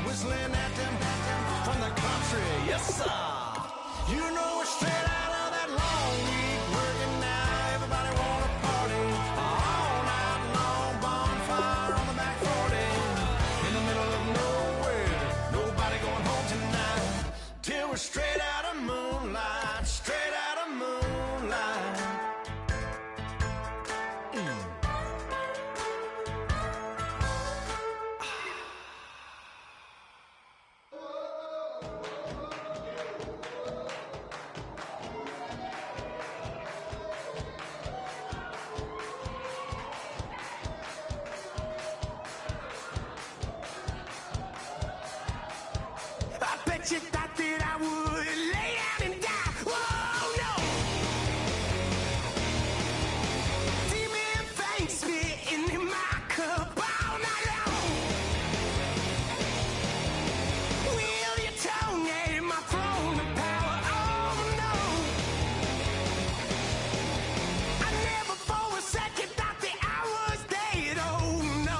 whistling at them from the country. Yes, sir. You know we're straight out of that long week working now. Everybody wanna party all night long. Bonfire on the back 40 in the middle of nowhere. Nobody going home tonight till we're straight out of moonlight. Straight out of moonlight. You thought that I would lay down and die. Whoa, no. See me face spitting in my cup all night long. Will your tongue at my throne of power? Oh, no. I never for a second thought that I was dead. Oh, no.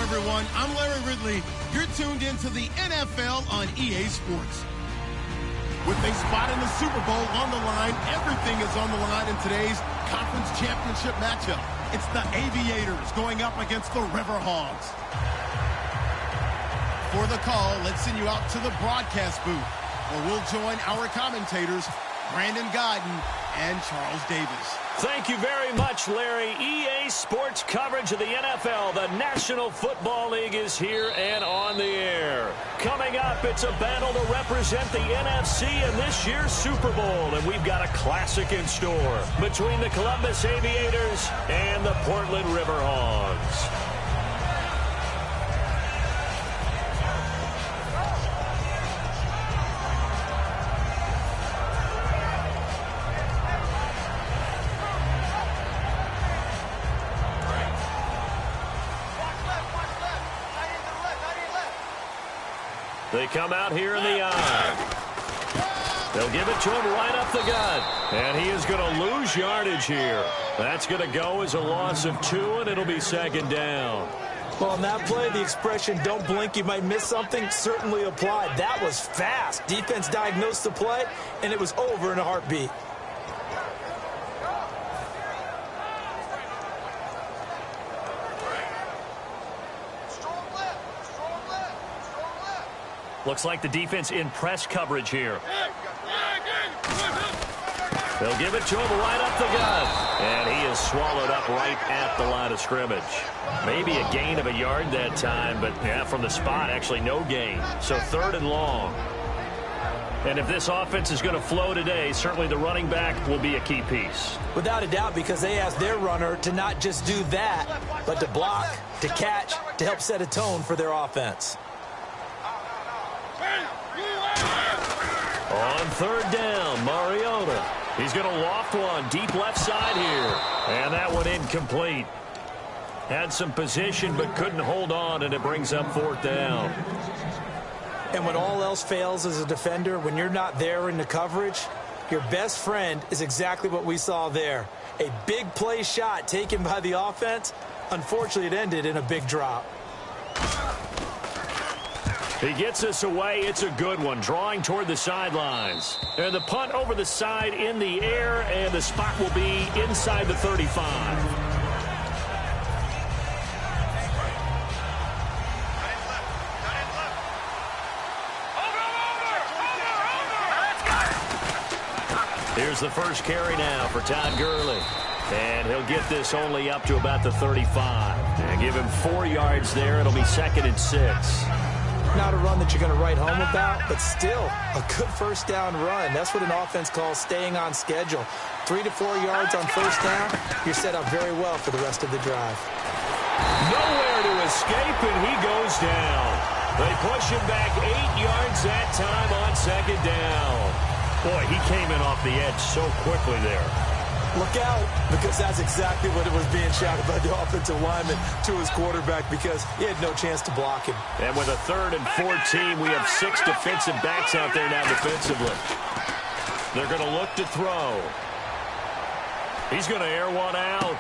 Everyone, I'm Larry Ridley. You're tuned into the NFL on EA Sports. With a spot in the Super Bowl on the line, everything is on the line in today's conference championship matchup. It's the Aviators going up against the Riverhogs. For the call, let's send you out to the broadcast booth, where we'll join our commentators, Brandon Godden and Charles Davis. Thank you very much, Larry. EA Sports coverage of the NFL. The National Football League is here and on the air. Coming up, it's a battle to represent the NFC in this year's Super Bowl. And we've got a classic in store between the Columbus Aviators and the Portland Riverhogs. They come out here in the eye. They'll give it to him right up the gut. And he is going to lose yardage here. That's going to go as a loss of 2, and it'll be second down. Well, on that play, the expression, don't blink, you might miss something, certainly applied. That was fast. Defense diagnosed the play, and it was over in a heartbeat. Looks like the defense in press coverage here. They'll give it to him right up the gut. And he is swallowed up right at the line of scrimmage. Maybe a gain of a yard that time, but yeah, from the spot, actually no gain. So 3rd and long. And if this offense is going to flow today, certainly the running back will be a key piece. Without a doubt, because they asked their runner to not just do that, but to block, to catch, to help set a tone for their offense. On 3rd down, Mariota. He's going to loft one deep left side here. And that one incomplete. Had some position but couldn't hold on, and it brings up 4th down. And when all else fails as a defender, when you're not there in the coverage, your best friend is exactly what we saw there. A big play shot taken by the offense. Unfortunately, it ended in a big drop. He gets us away. It's a good one, drawing toward the sidelines. And the punt over the side in the air, and the spot will be inside the 35. Here's the first carry now for Todd Gurley. And he'll get this only up to about the 35. And give him 4 yards there. It'll be 2nd and 6. Not a run that you're going to write home about, but still a good first down run. That's what an offense calls staying on schedule. 3 to 4 yards on first down, you're set up very well for the rest of the drive. Nowhere to escape, and he goes down. They push him back 8 yards that time on 2nd down. Boy, he came in off the edge so quickly there. Look out, because that's exactly what it was being shouted by the offensive lineman to his quarterback, because he had no chance to block him. And with a 3rd and 14, we have 6 defensive backs out there now defensively. They're going to look to throw. He's going to air one out.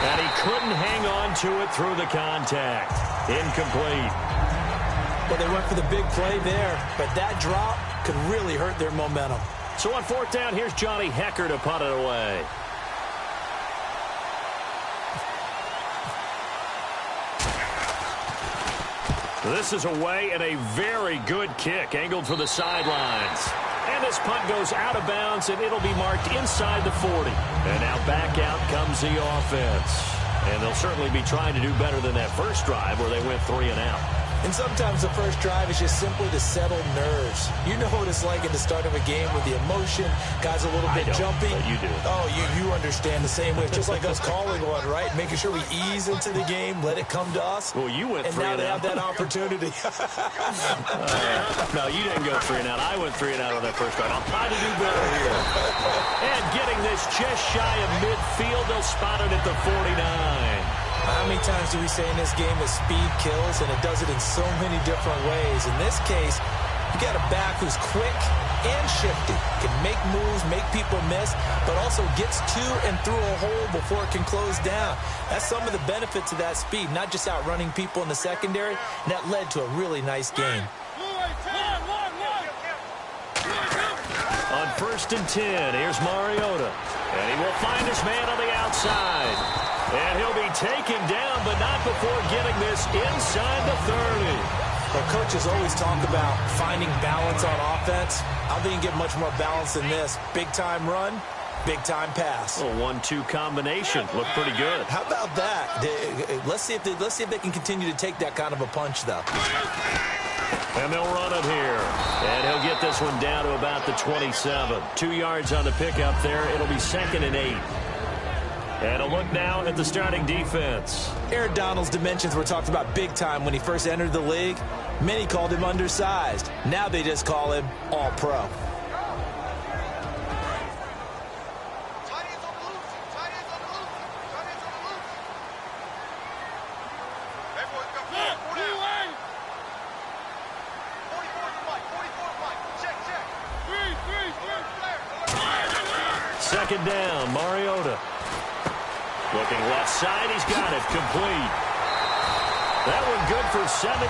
And he couldn't hang on to it through the contact. Incomplete. Well, they went for the big play there, but that drop could really hurt their momentum. So on fourth down, here's Johnny Hecker to punt it away. This is away and a very good kick, angled for the sidelines. And this punt goes out of bounds, and it'll be marked inside the 40. And now back out comes the offense. And they'll certainly be trying to do better than that first drive where they went 3 and out. And sometimes the first drive is just simply to settle nerves. You know what it's like at the start of a game with the emotion, guys a little bit jumpy. But you do. Oh, you understand the same way. Just like us calling one, right? Making sure we ease into the game, let it come to us. Well, you went 3 and out. And now they have that opportunity. No, you didn't go 3 and out. I went 3 and out on that first drive. I'll try to do better here. And getting this just shy of midfield, they'll spot it at the 49. How many times do we say in this game that speed kills, and it does it in so many different ways? In this case, you got a back who's quick and shifty, can make moves, make people miss, but also gets to and through a hole before it can close down. That's some of the benefits of that speed, not just outrunning people in the secondary, and that led to a really nice game. On 1st and 10, here's Mariota, and he will find his man on the outside. And he'll be taken down, but not before getting this inside the 30. Well, coaches always talk about finding balance on offense. I don't think you can get much more balance than this. Big-time run, big-time pass. A 1-2 combination. Looked pretty good. How about that? Let's see if they can continue to take that kind of a punch, though. And they'll run it here. And he'll get this one down to about the 27. 2 yards on the pickup there. It'll be 2nd and 8. And a look now at the starting defense. Aaron Donald's dimensions were talked about big time when he first entered the league. Many called him undersized. Now they just call him all-pro. Second down, Mariota. Looking left side, he's got it, complete. That one good for 17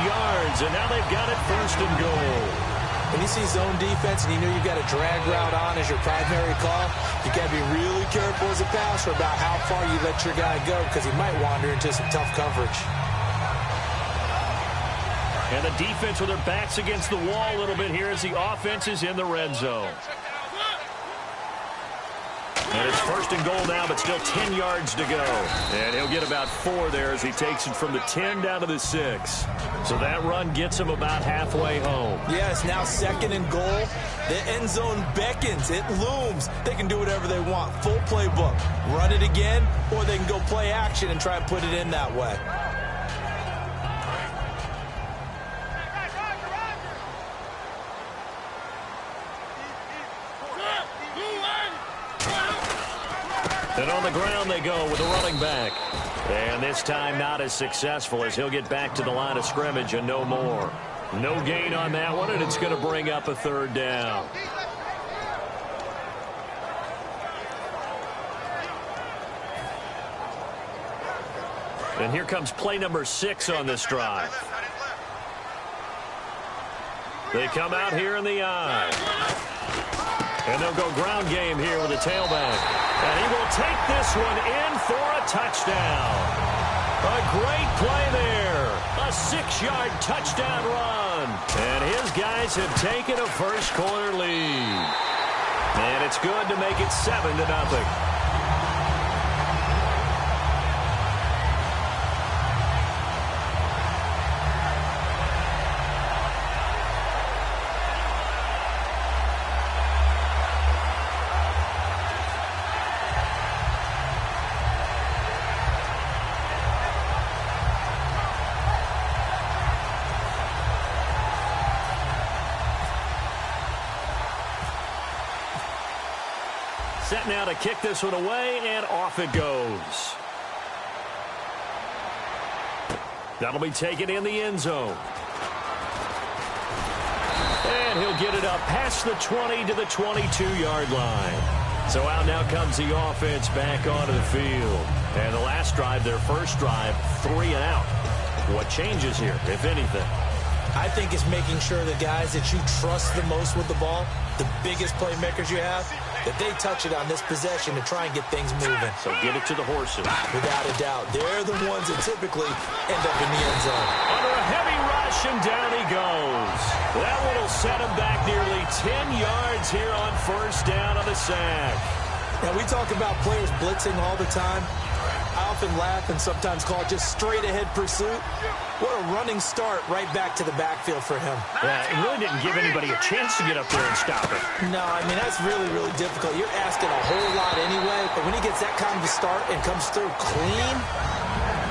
yards, and now they've got it 1st and goal. When you see zone defense and you know you've got a drag route on as your primary call, you got to be really careful as a passer about how far you let your guy go because he might wander into some tough coverage. And the defense with their backs against the wall a little bit here as the offense is in the red zone. And it's 1st and goal now, but still 10 yards to go. And he'll get about 4 there as he takes it from the 10 down to the 6. So that run gets him about halfway home. Yeah, it's now 2nd and goal. The end zone beckons. It looms. They can do whatever they want. Full playbook. Run it again, or they can go play action and try and put it in that way. And on the ground they go with the running back. And this time not as successful as he'll get back to the line of scrimmage and no more. No gain on that one, and it's going to bring up a 3rd down. And here comes play number 6 on this drive. They come out here in the eye. And they'll go ground game here with a tailback. And he will take this one in for a touchdown. A great play there. A 6-yard touchdown run. And his guys have taken a first-quarter lead. And it's good to make it 7-0. Set now to kick this one away, and off it goes. That'll be taken in the end zone. And he'll get it up past the 20 to the 22-yard line. So out now comes the offense back onto the field. And the last drive, their first drive, 3 and out. What changes here, if anything? I think it's making sure the guys that you trust the most with the ball, the biggest playmakers you have, that they touch it on this possession to try and get things moving. So get it to the horses. Without a doubt. They're the ones that typically end up in the end zone. Under a heavy rush, and down he goes. That one will set him back nearly 10 yards here on first down on the sack. Now, we talk about players blitzing all the time. I often laugh and sometimes call it just straight-ahead pursuit. What a running start right back to the backfield for him. Yeah, it really didn't give anybody a chance to get up there and stop it. No, I mean, that's really, really difficult. You're asking a whole lot anyway, but when he gets that kind of a start and comes through clean,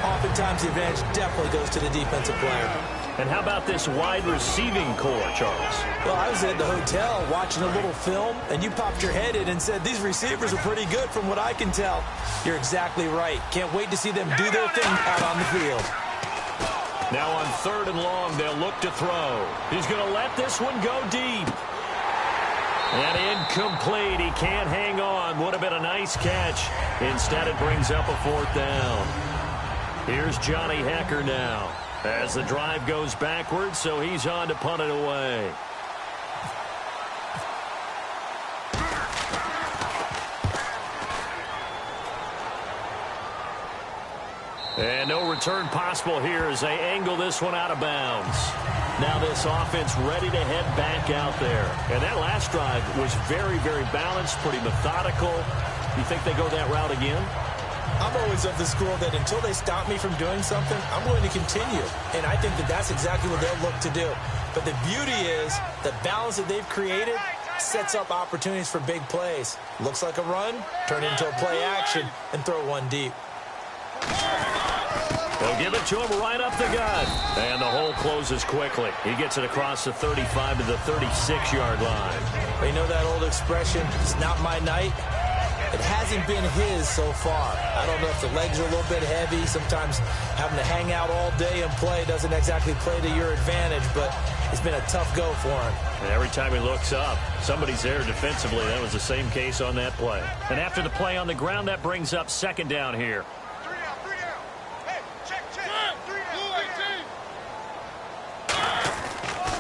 oftentimes the advantage definitely goes to the defensive player. And how about this wide receiving core, Charles? Well, I was at the hotel watching a little film, and you popped your head in and said, these receivers are pretty good from what I can tell. You're exactly right. Can't wait to see them do their thing out on the field. Now on 3rd and long, they'll look to throw. He's going to let this one go deep. And incomplete. He can't hang on. Would have been a nice catch. Instead, it brings up a 4th down. Here's Johnny Hecker now, as the drive goes backwards, so he's on to punt it away. And no return possible here as they angle this one out of bounds. Now this offense ready to head back out there. And that last drive was very, very balanced, pretty methodical. You think they go that route again? I'm always of the school that until they stop me from doing something, I'm going to continue. And I think that that's exactly what they'll look to do. But the beauty is the balance that they've created sets up opportunities for big plays. Looks like a run, turn into a play action, and throw one deep. They'll give it to him right up the gut. And the hole closes quickly. He gets it across the 35 to the 36-yard line. Well, you know that old expression, it's not my night? It hasn't been his so far. I don't know if the legs are a little bit heavy. Sometimes having to hang out all day and play doesn't exactly play to your advantage, but it's been a tough go for him. And every time he looks up, somebody's there defensively. That was the same case on that play. And after the play on the ground, that brings up 2nd down here.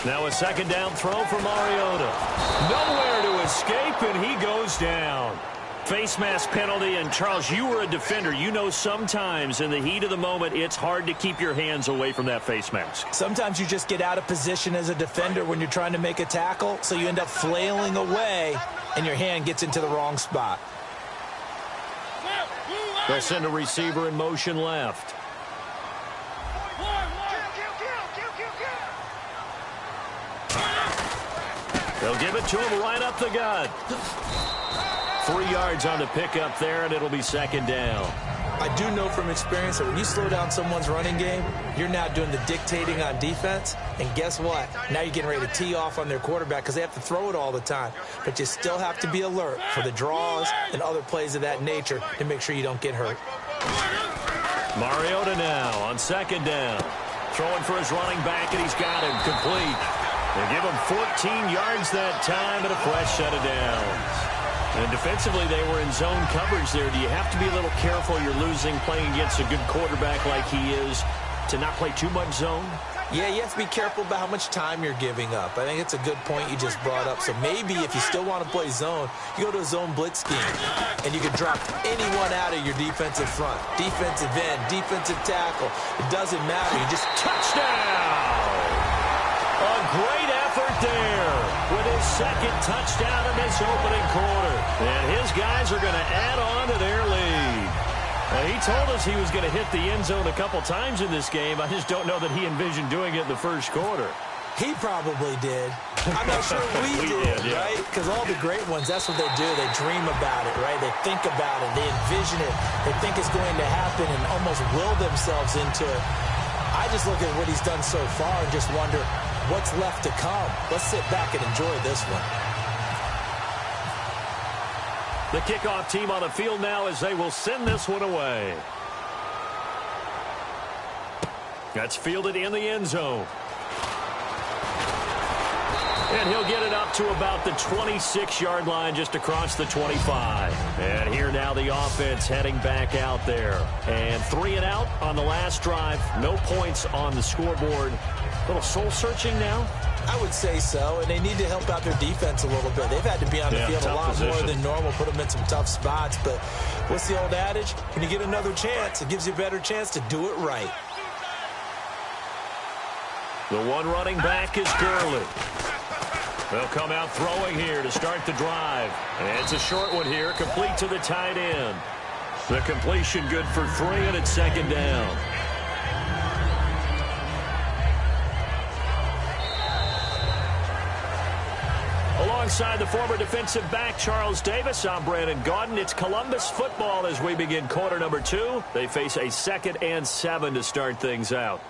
Now a 2nd down throw for Mariota. Nowhere to escape, and he goes down. Face mask penalty, and Charles, you were a defender. You know sometimes in the heat of the moment, it's hard to keep your hands away from that face mask. Sometimes you just get out of position as a defender when you're trying to make a tackle, so you end up flailing away, and your hand gets into the wrong spot. They'll send a receiver in motion left. They'll give it to him right up the gut. 3 yards on the pickup there, and it'll be 2nd down. I do know from experience that when you slow down someone's running game, you're now doing the dictating on defense. And guess what? Now you're getting ready to tee off on their quarterback because they have to throw it all the time. But you still have to be alert for the draws and other plays of that nature to make sure you don't get hurt. Mariota now on 2nd down. Throwing for his running back, and he's got him complete. They give him 14 yards that time and a fresh set of downs. And defensively, they were in zone coverage there. Do you have to be a little careful? You're losing playing against a good quarterback like he is to not play too much zone? Yeah, you have to be careful about how much time you're giving up. I think it's a good point you just brought up. So maybe if you still want to play zone, you go to a zone blitz scheme, and you can drop anyone out of your defensive front. Defensive end, defensive tackle. It doesn't matter. You just touchdown! A great effort there with his 2nd touchdown in this opening quarter. And his guys are going to add on to their lead. He told us he was going to hit the end zone a couple times in this game. I just don't know that he envisioned doing it in the first quarter. He probably did. I'm not sure we did, yeah. Right? Because all the great ones, that's what they do. They dream about it, right? They think about it. They envision it. They think it's going to happen and almost will themselves into it. I just look at what he's done so far and just wonder what's left to come. Let's sit back and enjoy this one. The kickoff team on the field now as they will send this one away. That's fielded in the end zone. And he'll get it up to about the 26-yard line just across the 25. And here now the offense heading back out there. And 3 and out on the last drive. No points on the scoreboard. A little soul-searching now? I would say so, and they need to help out their defense a little bit. They've had to be on the field a lot more than normal, put them in some tough spots. But what's the old adage? When you get another chance, it gives you a better chance to do it right. The one running back is Gurley. They'll come out throwing here to start the drive. And it's a short one here, complete to the tight end. The completion good for 3, and it's second down. Alongside the former defensive back Charles Davis, I'm Brandon Gaudin. It's Columbus football as we begin quarter number 2. They face a 2nd and 7 to start things out.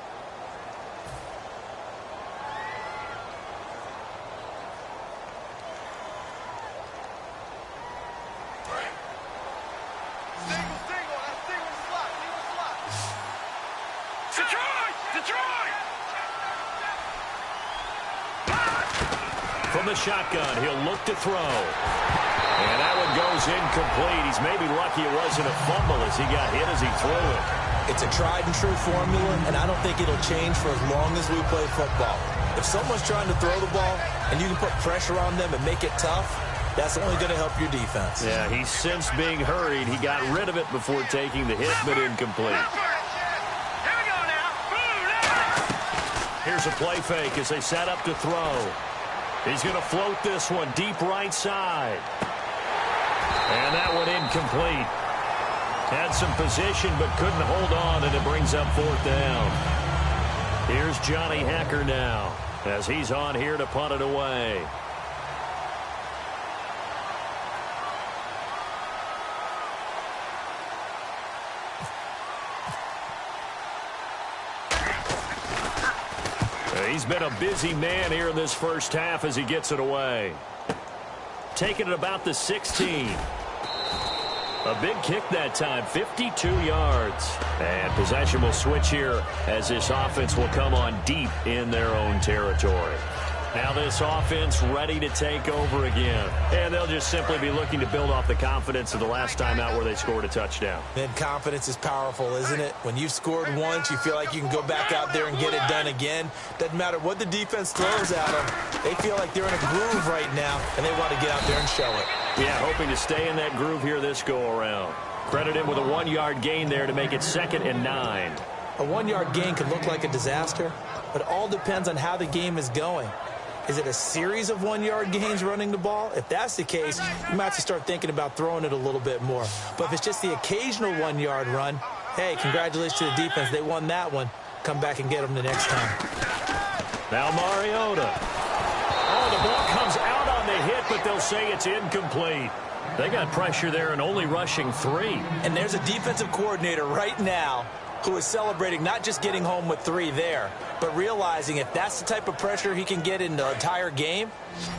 From the shotgun, he'll look to throw. And that one goes incomplete. He's maybe lucky it wasn't a fumble as he got hit as he threw it. It's a tried and true formula, and I don't think it'll change for as long as we play football. If someone's trying to throw the ball and you can put pressure on them and make it tough, that's only going to help your defense. Yeah, he's since being hurried. He got rid of it before taking the hit, but incomplete. Here we go now. Here's a play fake as they set up to throw. He's going to float this one deep right side. And that one incomplete. Had some position but couldn't hold on, and it brings up 4th down. Here's Johnny Hacker now as he's on here to punt it away. He's been a busy man here in this first half as he gets it away. Taking it about the 16. A big kick that time, 52 yards. And possession will switch here as this offense will come on deep in their own territory. Now this offense ready to take over again. And they'll just simply be looking to build off the confidence of the last time out where they scored a touchdown. And confidence is powerful, isn't it? When you've scored once, you feel like you can go back out there and get it done again. Doesn't matter what the defense throws at them. They feel like they're in a groove right now, and they want to get out there and show it. Yeah, hoping to stay in that groove here this go-around. Credit him with a 1-yard gain there to make it 2nd and 9. A 1-yard gain can look like a disaster, but it all depends on how the game is going. Is it a series of 1-yard gains running the ball? If that's the case, you might have to start thinking about throwing it a little bit more. But if it's just the occasional 1-yard run, hey, congratulations to the defense. They won that one. Come back and get them the next time. Now Mariota. Oh, the ball comes out on the hit, but they'll say it's incomplete. They got pressure there and only rushing 3. And there's a defensive coordinator right now who is celebrating not just getting home with 3 there, but realizing if that's the type of pressure he can get in the entire game,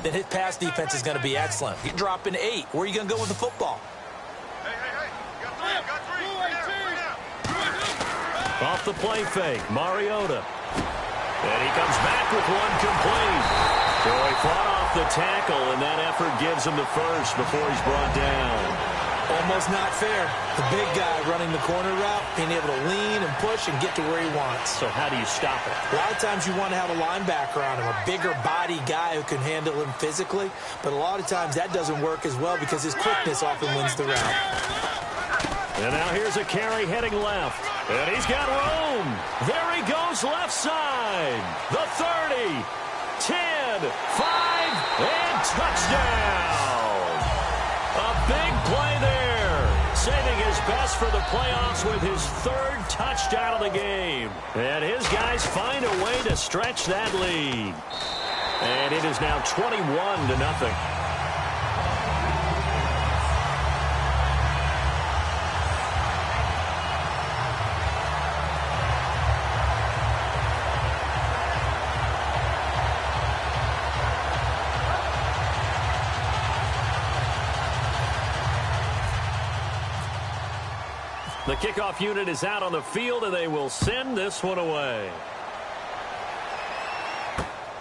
then his pass defense is going to be excellent. You're dropping 8. Where are you going to go with the football? Hey. Got three. Off the play fake, Mariota. And he comes back with one complete. So he fought off the tackle, and that effort gives him the first before he's brought down. Almost not fair. The big guy running the corner route, being able to lean and push and get to where he wants. So how do you stop it? A lot of times you want to have a linebacker on him, a bigger body guy who can handle him physically. But a lot of times that doesn't work as well because his quickness often wins the route. And now here's a carry heading left. And he's got room. There he goes left side. The 30, 10, 5, and touchdown. A big play there, saving his best for the playoffs with his 3rd touchdown of the game. And his guys find a way to stretch that lead. And it is now 21-0. The kickoff unit is out on the field, and they will send this one away.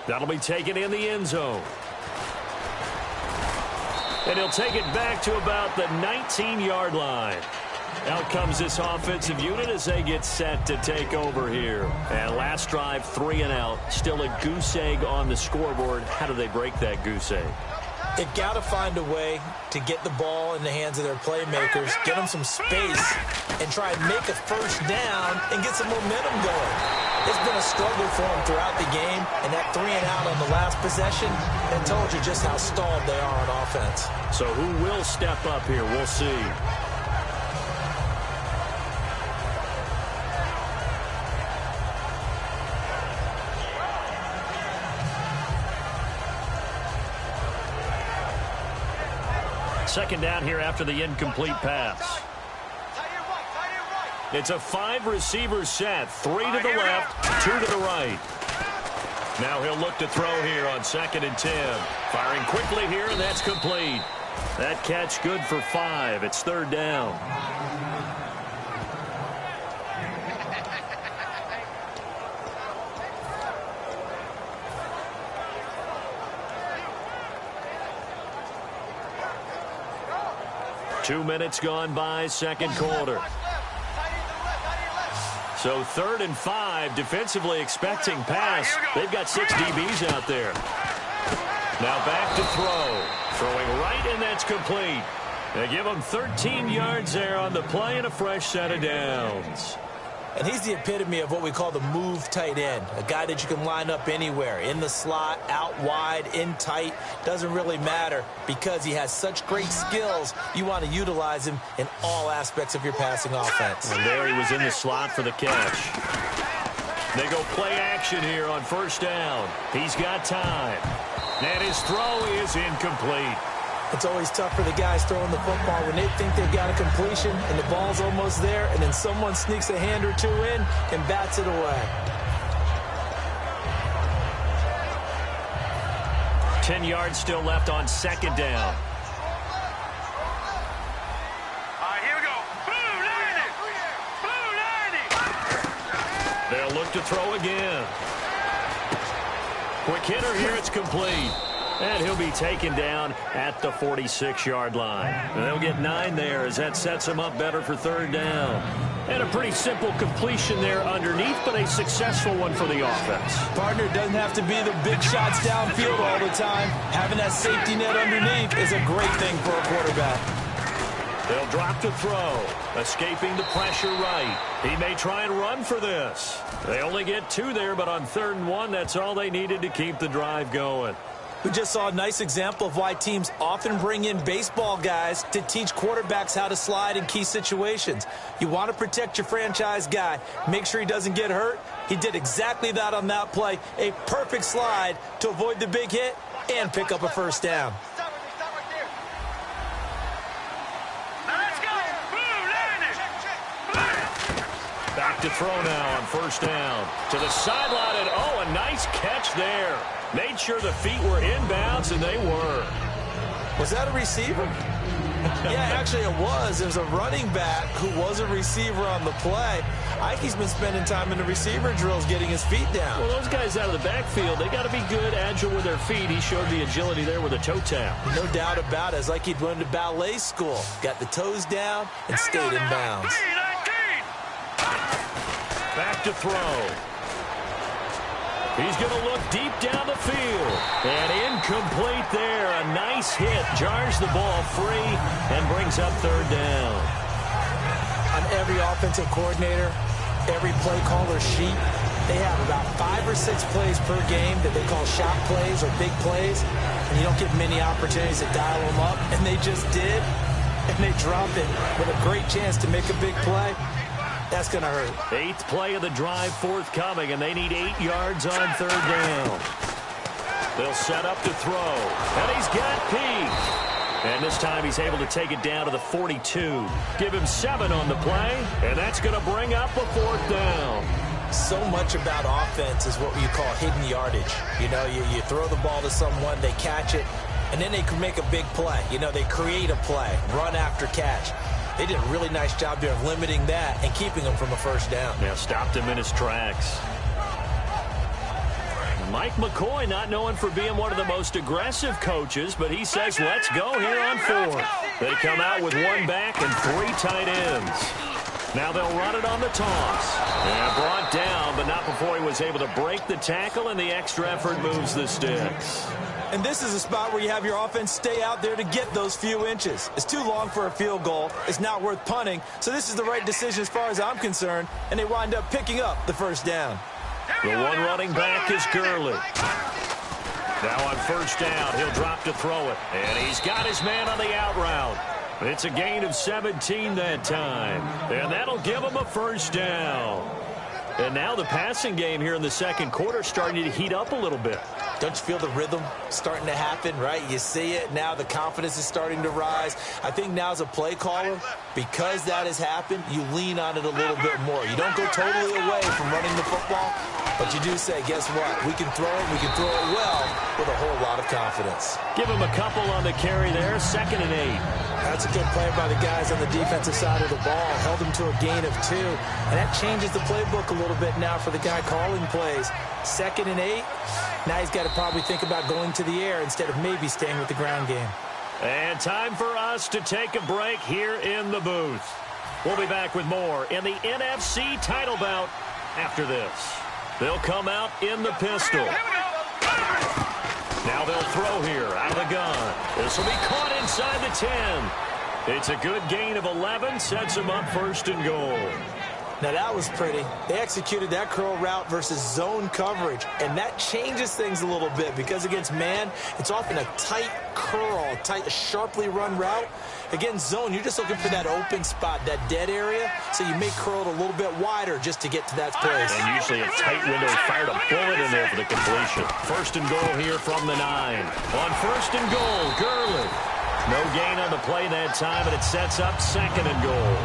That'll be taken in the end zone. And he'll take it back to about the 19-yard line. Out comes this offensive unit as they get set to take over here. And last drive, 3 and out. Still a goose egg on the scoreboard. How do they break that goose egg? They've got to find a way to get the ball in the hands of their playmakers, get them some space, and try and make a first down and get some momentum going. It's been a struggle for them throughout the game, and that 3 and out on the last possession, that told you just how stalled they are on offense. So who will step up here? We'll see. Second down here after the incomplete pass. It's a 5-receiver set. 3 to the left, 2 to the right. Now he'll look to throw here on 2nd and 10. Firing quickly here, and that's complete. That catch good for 5. It's 3rd down. Two minutes gone by, second quarter. So 3rd and 5, defensively expecting pass. They've got 6 DBs out there. Now back to throw. Throwing right, and that's complete. They give him 13 yards there on the play and a fresh set of downs. And he's the epitome of what we call the move tight end, a guy that you can line up anywhere, in the slot, out wide, in tight, doesn't really matter because he has such great skills. You want to utilize him in all aspects of your passing offense. And there he was in the slot for the catch. They go play action here on 1st down. He's got time. And his throw is incomplete. It's always tough for the guys throwing the football when they think they've got a completion and the ball's almost there, and then someone sneaks a hand or two in and bats it away. 10 yards still left on 2nd down. Here we go. Blue 90. They'll look to throw again. Quick hitter here, it's complete. And he'll be taken down at the 46-yard line. And they'll get 9 there as that sets him up better for 3rd down. And a pretty simple completion there underneath, but a successful one for the offense. Partner, it doesn't have to be the big shots downfield all the time. Having that safety net underneath is a great thing for a quarterback. They'll drop to throw, escaping the pressure right. He may try and run for this. They only get 2 there, but on 3rd and 1, that's all they needed to keep the drive going. We just saw a nice example of why teams often bring in baseball guys to teach quarterbacks how to slide in key situations. You want to protect your franchise guy. Make sure he doesn't get hurt. He did exactly that on that play. A perfect slide to avoid the big hit and pick up a 1st down. Back to throw now on 1st down. To the sideline, and oh, a nice catch there. Made sure the feet were inbounds, and they were. Was that a receiver? Yeah, actually it was. It was a running back who was a receiver on the play. Ike's been spending time in the receiver drills getting his feet down. Well, those guys out of the backfield, they got to be good, agile with their feet. He showed the agility there with a toe tap. No doubt about it. It's like he'd went to ballet school. Got the toes down and stayed in bounds. Back to throw. He's going to look deep down the field. And incomplete there. A nice hit. Jars the ball free and brings up 3rd down. On every offensive coordinator, every play caller sheet, they have about 5 or 6 plays per game that they call shot plays or big plays. And you don't get many opportunities to dial them up. And they just did. And they dropped it with a great chance to make a big play. That's going to hurt. 8th play of the drive forthcoming, and they need 8 yards on 3rd down. They'll set up to throw, and he's got P. And this time he's able to take it down to the 42. Give him 7 on the play, and that's going to bring up a 4th down. So much about offense is what you call hidden yardage. You know, you throw the ball to someone, they catch it, and then they can make a big play. You know, they create a play, run after catch. They did a really nice job there of limiting that and keeping him from a 1st down. Yeah, stopped him in his tracks. Mike McCoy not known for being one of the most aggressive coaches, but he says let's go here on fourth. They come out with one back and 3 tight ends. Now they'll run it on the toss. And brought down, but not before he was able to break the tackle, and the extra effort moves the sticks. And this is a spot where you have your offense stay out there to get those few inches. It's too long for a field goal. It's not worth punting. So this is the right decision as far as I'm concerned, and they wind up picking up the first down. The one running back is Gurley. Now on first down, he'll drop to throw it. And he's got his man on the out route. It's a gain of 17 that time. And that'll give him a first down. And now the passing game here in the second quarter starting to heat up a little bit. Don't you feel the rhythm starting to happen, right? You see it. Now the confidence is starting to rise. I think now as a play caller, because that has happened, you lean on it a little bit more. You don't go totally away from running the football, but you do say, guess what? We can throw it. We can throw it well with a whole lot of confidence. Give him a couple on the carry there. 2nd and 8. That's a good play by the guys on the defensive side of the ball. Held them to a gain of 2. And that changes the playbook a little bit now for the guy calling plays. 2nd and 8. Now he's got to probably think about going to the air instead of maybe staying with the ground game. And time for us to take a break here in the booth. We'll be back with more in the NFC title bout after this. They'll come out in the pistol. Now they'll throw here out of the gun. This will be caught inside the 10. It's a good gain of 11. Sets them up 1st and goal. Now that was pretty. They executed that curl route versus zone coverage, and that changes things a little bit because against man, it's often a tight curl, tight, sharply run route. Against zone, you're just looking for that open spot, that dead area, so you may curl it a little bit wider just to get to that place. And usually a tight window, fired a bullet in there for the completion. 1st and goal here from the 9. On 1st and goal, Gurley. No gain on the play that time, and it sets up 2nd and goal.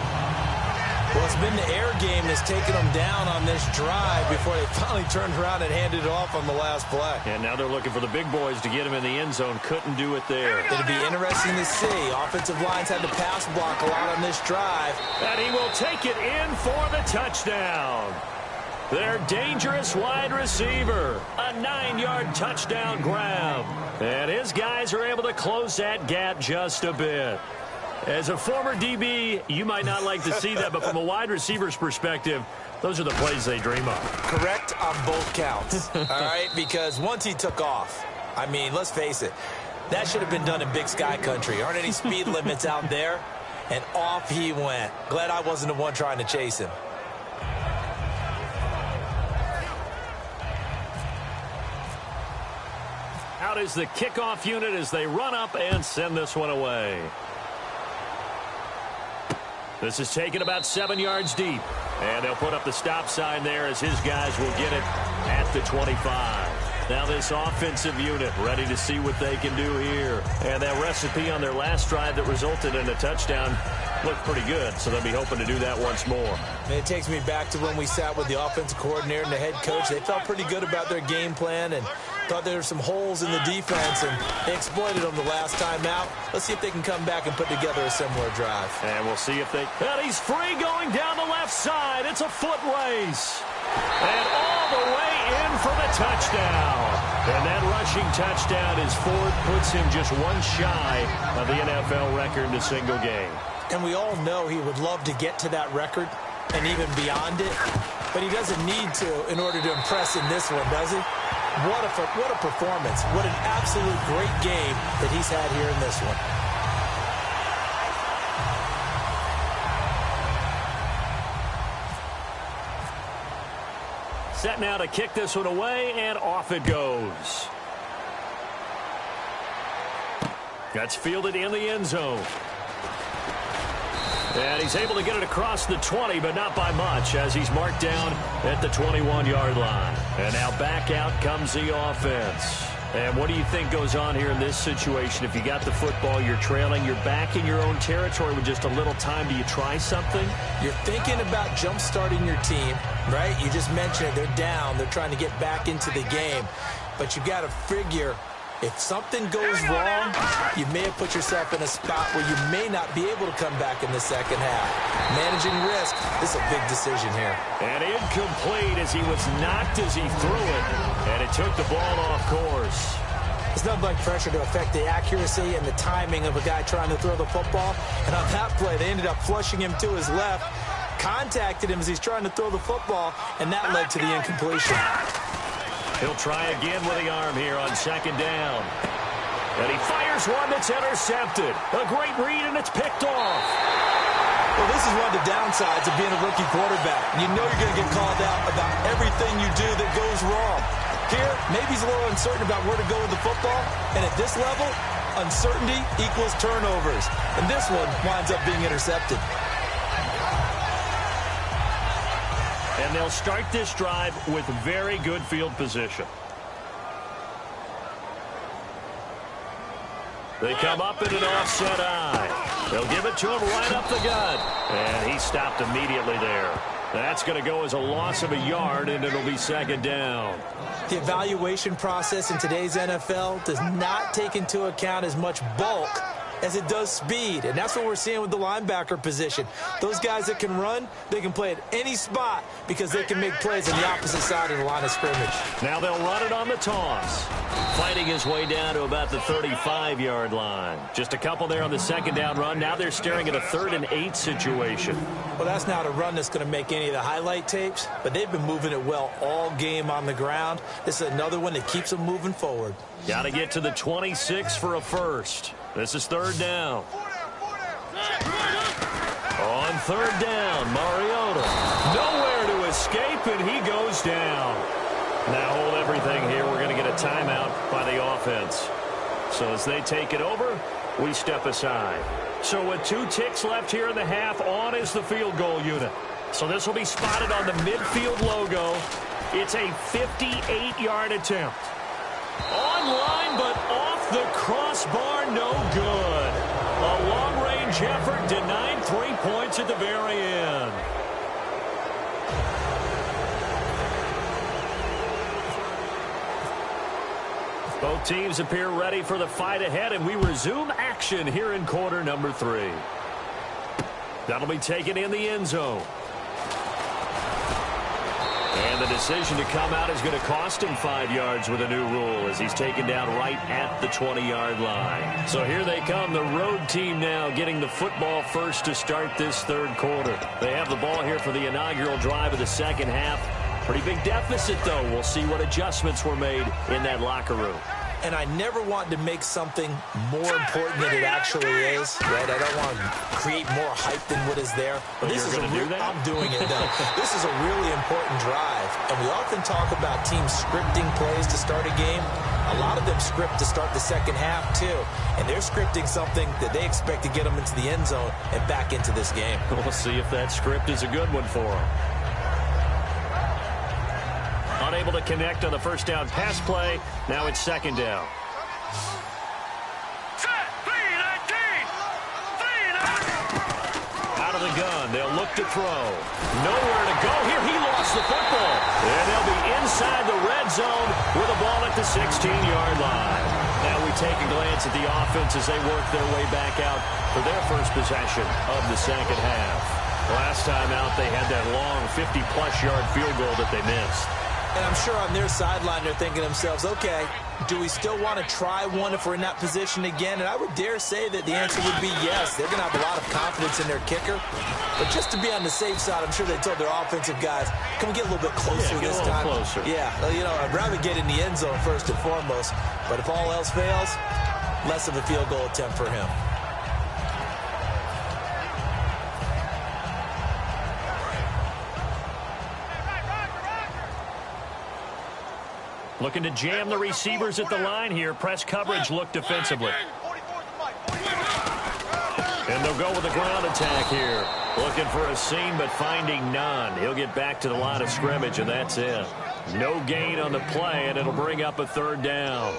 Well, it's been the air game that's taken them down on this drive before they finally turned around and handed it off on the last play. And now they're looking for the big boys to get him in the end zone. Couldn't do it there. It'll be interesting to see. Offensive lines had to pass block a lot on this drive. And he will take it in for the touchdown. Their dangerous wide receiver. A 9-yard touchdown grab. And his guys are able to close that gap just a bit. As a former DB, you might not like to see that, but from a wide receiver's perspective, those are the plays they dream of. Correct on both counts, all right? Because once he took off, I mean, let's face it, that should have been done in Big Sky country. Aren't any speed limits out there? And off he went. Glad I wasn't the one trying to chase him. Out is the kickoff unit as they run up and send this one away. This is taken about 7 yards deep. And they'll put up the stop sign there as his guys will get it at the 25. Now this offensive unit ready to see what they can do here. And that recipe on their last drive that resulted in a touchdown looked pretty good, so they'll be hoping to do that once more. And it takes me back to when we sat with the offensive coordinator and the head coach. They felt pretty good about their game plan and thought there were some holes in the defense, and they exploited them the last time out. Let's see if they can come back and put together a similar drive. And we'll see if they... And he's free going down the left side. It's a foot race. And all the way in for the touchdown. And that rushing touchdown is Ford puts him just one shy of the NFL record in a single game. And we all know he would love to get to that record and even beyond it, but he doesn't need to in order to impress in this one, does he? What a performance. What an absolute great game that he's had here in this one. Set now to kick this one away, and off it goes. That's fielded in the end zone. And he's able to get it across the 20, but not by much, as he's marked down at the 21-yard line. And now back out comes the offense. And what do you think goes on here in this situation? If you got the football, you're trailing, you're back in your own territory with just a little time. Do you try something? You're thinking about jump-starting your team, right? You just mentioned it. They're down. They're trying to get back into the game. But you've got to figure If something goes wrong, you may have put yourself in a spot where you may not be able to come back in the second half. Managing risk, this is a big decision here. And incomplete as he was knocked as he threw it, and it took the ball off course. It's nothing like pressure to affect the accuracy and the timing of a guy trying to throw the football. And on that play, they ended up flushing him to his left, contacted him as he's trying to throw the football, and that led to the incompletion. He'll try again with the arm here on second down. And he fires one that's intercepted. A great read, and it's picked off. Well, this is one of the downsides of being a rookie quarterback. You know you're going to get called out about everything you do that goes wrong. Here, maybe he's a little uncertain about where to go with the football. And at this level, uncertainty equals turnovers. And this one winds up being intercepted. And they'll start this drive with very good field position. They come up in an offset eye. They'll give it to him right up the gut. And he stopped immediately there. That's going to go as a loss of a yard, and it'll be second down. The evaluation process in today's NFL does not take into account as much bulk as it does speed, and that's what we're seeing with the linebacker position. Those guys that can run, they can play at any spot because they can make plays on the opposite side of the line of scrimmage. Now they'll run it on the toss. Fighting his way down to about the 35-yard line. Just a couple there on the second down run. Now they're staring at a 3rd and 8 situation. Well, that's not a run that's going to make any of the highlight tapes, but they've been moving it well all game on the ground. This is another one that keeps them moving forward. Got to get to the 26 for a first. This is 3rd down. On 3rd down, Mariota. Nowhere to escape, and he goes down. Now hold everything here. We're going to get a timeout by the offense. So as they take it over, we step aside. So with 2 ticks left here in the half, on is the field goal unit. So this will be spotted on the midfield logo. It's a 58-yard attempt. Online, but off the crossbar, no good. A long-range effort denied 3 points at the very end. Both teams appear ready for the fight ahead, and we resume action here in quarter number 3. That'll be taken in the end zone. And the decision to come out is going to cost him 5 yards with a new rule as he's taken down right at the 20-yard line. So here they come, the road team now getting the football first to start this 3rd quarter. They have the ball here for the inaugural drive of the second half. Pretty big deficit, though. We'll see what adjustments were made in that locker room. And I never want to make something more important than it actually is, right? I don't want to create more hype than what is there. But this is I'm doing it, though. This is a really important drive. And we often talk about teams scripting plays to start a game. A lot of them script to start the second half, too. And they're scripting something that they expect to get them into the end zone and back into this game. We'll see if that script is a good one for them. Unable to connect on the first down pass play. Now it's second down. Out of the gun. They'll look to throw. Nowhere to go here. He lost the football. And they'll be inside the red zone with the ball at the 16-yard line. Now we take a glance at the offense as they work their way back out for their first possession of the second half. Last time out, they had that long 50-plus yard field goal that they missed. And I'm sure on their sideline they're thinking to themselves, okay, do we still want to try one if we're in that position again? And I would dare say that the answer would be yes. They're going to have a lot of confidence in their kicker. But just to be on the safe side, I'm sure they told their offensive guys, can we get a little bit closer this time? Closer. Yeah, you know, I'd rather get in the end zone first and foremost. But if all else fails, less of a field goal attempt for him. Looking to jam the receivers at the line here. Press coverage look defensively. And they'll go with a ground attack here. Looking for a seam, but finding none. He'll get back to the line of scrimmage, and that's it. No gain on the play, and it'll bring up a 3rd down.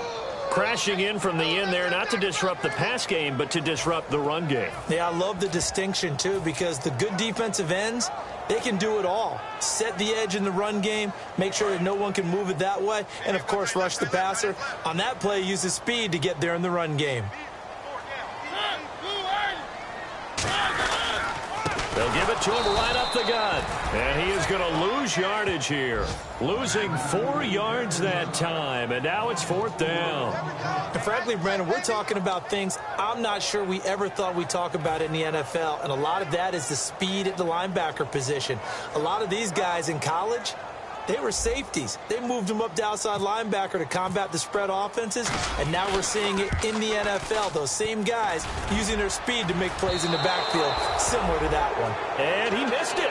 crashing in from the end there, not to disrupt the pass game, but to disrupt the run game. Yeah, I love the distinction, too, because the good defensive ends, they can do it all. Set the edge in the run game, make sure that no one can move it that way, and, of course, rush the passer. On that play, use his speed to get there in the run game. They'll give it to him right up the gut. And he is going to lose yardage here. Losing 4 yards that time. And now it's 4th down. And frankly, Brandon, we're talking about things I'm not sure we ever thought we'd talk about in the NFL. And a lot of that is the speed at the linebacker position. A lot of these guys in college, they were safeties. They moved them up to outside linebacker to combat the spread offenses, and now we're seeing it in the NFL. Those same guys using their speed to make plays in the backfield, similar to that one. And he missed it.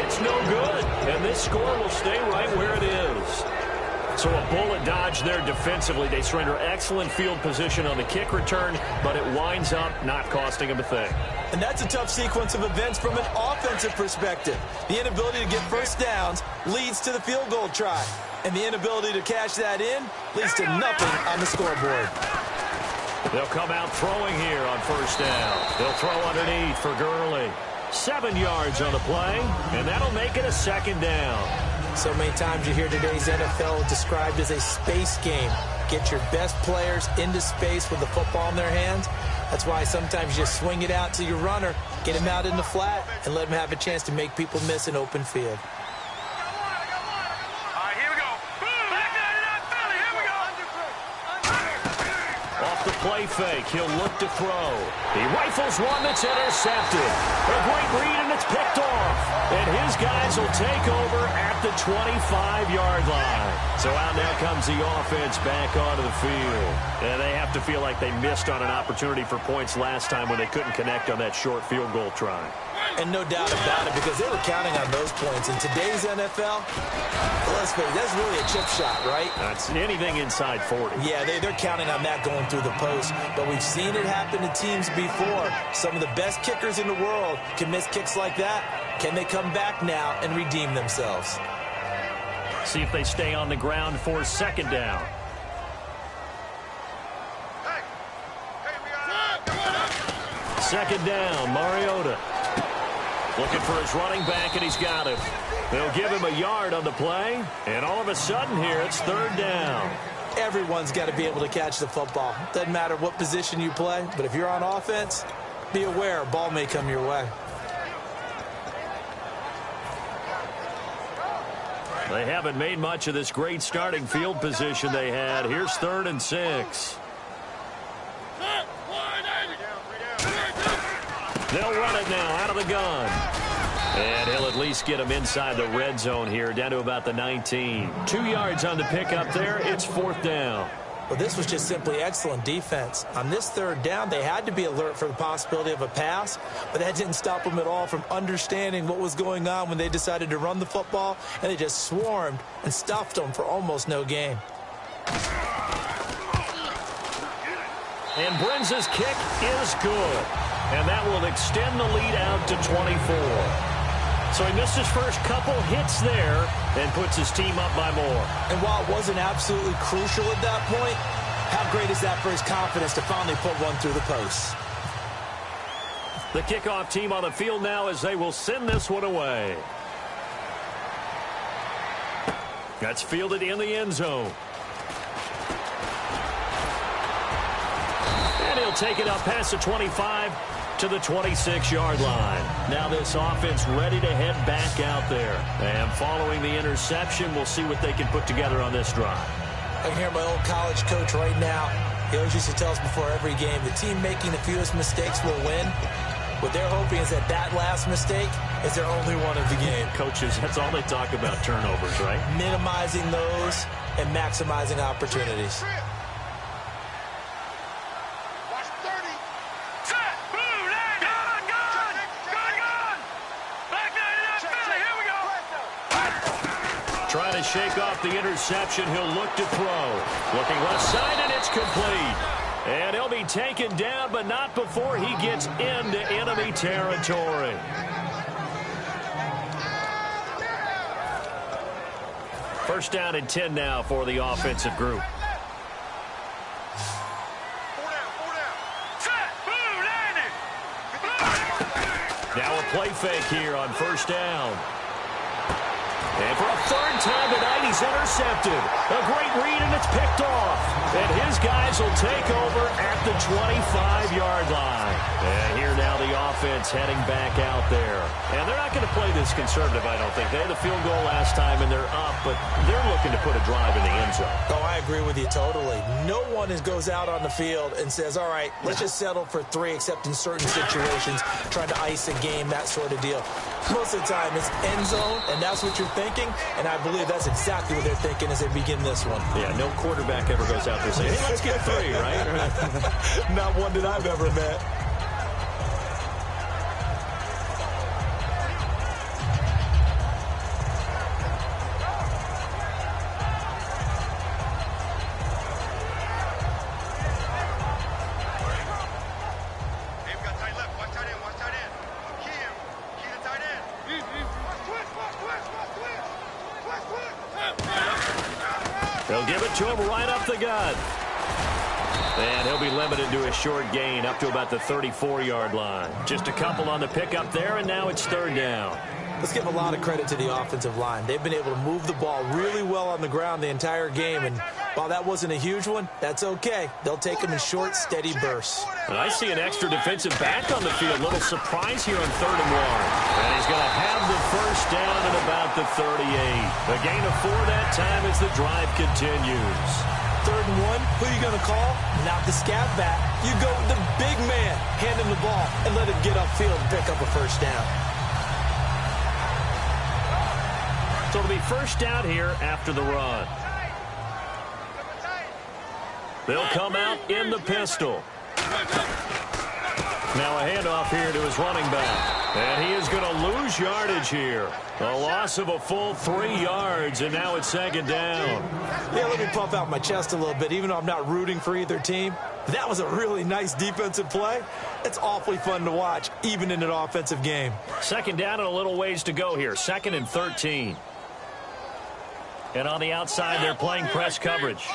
It's no good, and this score will stay right where it is. So a bullet dodge there defensively. They surrender excellent field position on the kick return, but it winds up not costing them a thing. And that's a tough sequence of events from an offensive perspective. The inability to get first downs leads to the field goal try. And the inability to cash that in leads to nothing on the scoreboard. They'll come out throwing here on first down. They'll throw underneath for Gurley. 7 yards on the play, and that'll make it a 2nd down. So many times you hear today's NFL described as a space game. Get your best players into space with the football in their hands. That's why sometimes you just swing it out to your runner, get him out in the flat, and let him have a chance to make people miss an open field. Play fake. He'll look to throw. He rifles one that's intercepted. A great read, and it's picked off. And his guys will take over at the 25-yard line. So out now comes the offense back onto the field. And they have to feel like they missed on an opportunity for points last time when they couldn't connect on that short field goal try. And no doubt about it, because they were counting on those points. In today's NFL, let's face it, that's really a chip shot, right? That's anything inside 40. Yeah, they're counting on that going through the post. But we've seen it happen to teams before. Some of the best kickers in the world can miss kicks like that. Can they come back now and redeem themselves? See if they stay on the ground for 2nd down. Second down, Mariota. Looking for his running back, and he's got him. They'll give him a yard on the play, and all of a sudden here, it's 3rd down. Everyone's got to be able to catch the football. Doesn't matter what position you play, but if you're on offense, be aware a ball may come your way. They haven't made much of this great starting field position they had. Here's 3rd and 6. They'll run it now out of the gun. And he'll at least get him inside the red zone here, down to about the 19. 2 yards on the pickup there. It's 4th down. Well, this was just simply excellent defense. On this 3rd down, they had to be alert for the possibility of a pass, but that didn't stop them at all from understanding what was going on when they decided to run the football, and they just swarmed and stuffed them for almost no gain. And Brenza's kick is good. And that will extend the lead out to 24. So he missed his first couple hits there and puts his team up by more. And while it wasn't absolutely crucial at that point, how great is that for his confidence to finally put one through the post? The kickoff team on the field now as they will send this one away. That's fielded in the end zone. And he'll take it up past the 25 to the 26-yard line. Now this offense ready to head back out there. And following the interception, we'll see what they can put together on this drive. I can hear my old college coach right now. He always used to tell us before every game, the team making the fewest mistakes will win. What they're hoping is that that last mistake is their only one of the game. Coaches, that's all they talk about, turnovers, right? Minimizing those and maximizing opportunities. Trying to shake off the interception. He'll look to throw. Looking left side, and it's complete. And he'll be taken down, but not before he gets into enemy territory. First down and 10 now for the offensive group. play fake here on first down. And for a third time tonight, he's intercepted. A great read, and it's picked off. And his guys will take over at the 25-yard line. And here now the offense heading back out there. And they're not going to play this conservative, I don't think. They had the field goal last time, and they're up, but they're looking to put a drive in the end zone. Oh, I agree with you totally. No one goes out on the field and says, all right, let's just settle for 3, except in certain situations, trying to ice a game, that sort of deal. Most of the time, it's end zone, and that's what you're thinking, and I believe that's exactly what they're thinking as they begin this one. Yeah, no quarterback ever goes out there saying, hey, let's get 3, right? Not one that I've ever met. They'll give it to him right up the gut. And he'll be limited to a short gain up to about the 34-yard line. Just a couple on the pickup there, and now it's third down. Let's give a lot of credit to the offensive line. They've been able to move the ball really well on the ground the entire game, and while that wasn't a huge one, that's okay. They'll take them in short, steady bursts. And I see an extra defensive back on the field. Little surprise here on 3rd and 1. And he's going to have the first down at about the 38. A gain of 4 that time as the drive continues. 3rd and 1, who are you going to call? Not the scat back. You go with the big man, hand him the ball, and let him get upfield and pick up a first down. So it'll be first down here after the run. They'll come out in the pistol. Now a handoff here to his running back. And he is going to lose yardage here. A loss of a full 3 yards, and now it's 2nd down. Yeah, let me puff out my chest a little bit, even though I'm not rooting for either team. That was a really nice defensive play. It's awfully fun to watch, even in an offensive game. 2nd down and a little ways to go here. 2nd and 13. And on the outside, they're playing press coverage.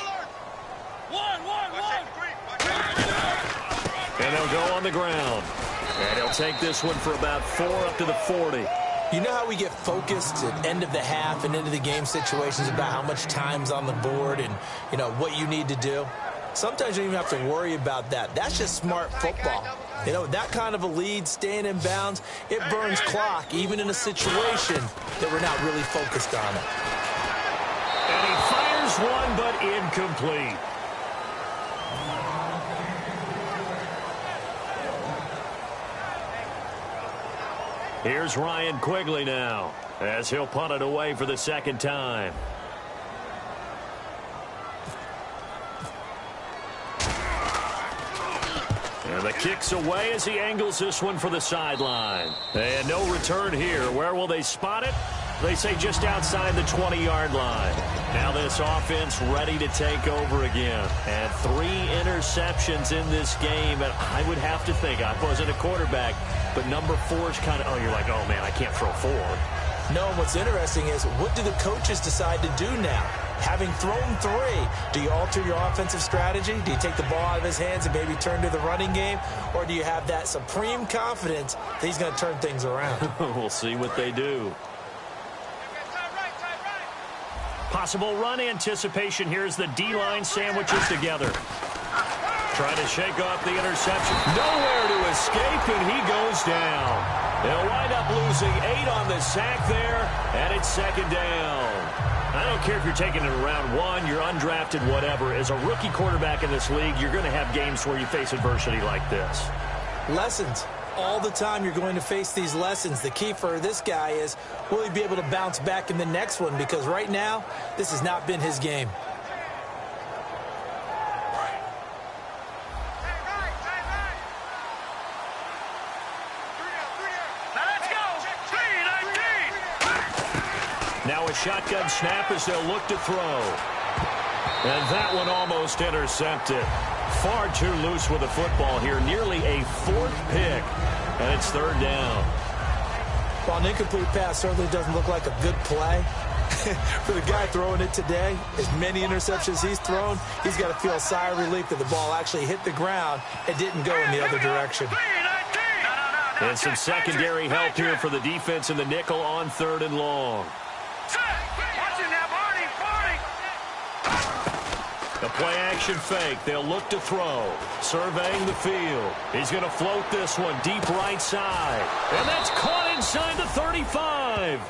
And they'll go on the ground. And he'll take this one for about 4 up to the 40. You know how we get focused at end of the half and into the game situations about how much time's on the board and, you know, what you need to do? Sometimes you don't even have to worry about that. That's just smart football. You know, that kind of a lead, staying in bounds, it burns clock, even in a situation that we're not really focused on it. And he fires one, but incomplete. Here's Ryan Quigley now, as he'll punt it away for the 2nd time. And the kick's away as he angles this one for the sideline. And no return here. Where will they spot it? They say just outside the 20-yard line. Now this offense ready to take over again. And 3 interceptions in this game. And I would have to think, I wasn't a quarterback, but number 4 is kind of, oh, you're like, oh, man, I can't throw 4. No, what's interesting is, what do the coaches decide to do now? Having thrown 3, do you alter your offensive strategy? Do you take the ball out of his hands and maybe turn to the running game? Or do you have that supreme confidence that he's going to turn things around? We'll see what they do. Possible run anticipation. Here's the D-line sandwiches together. Trying to shake off the interception. Nowhere to escape, and he goes down. They'll wind up losing 8 on the sack there, and it's 2nd down. I don't care if you're taking it in round 1, you're undrafted, whatever. As a rookie quarterback in this league, you're going to have games where you face adversity like this. Lessons. All the time you're going to face these lessons. The key for this guy is, will he be able to bounce back in the next one? Because right now, this has not been his game. Now a shotgun snap as they'll look to throw. And that one almost intercepted. Far too loose with the football here. Nearly a 4th pick. And it's 3rd down. While an incomplete pass certainly doesn't look like a good play, for the guy throwing it today, as many interceptions he's thrown, he's got to feel a sigh of relief that the ball actually hit the ground and didn't go in the other direction. And some secondary help here for the defense in the nickel on 3rd and long. The play-action fake. They'll look to throw. Surveying the field. He's going to float this one deep right side. And that's caught inside the 35.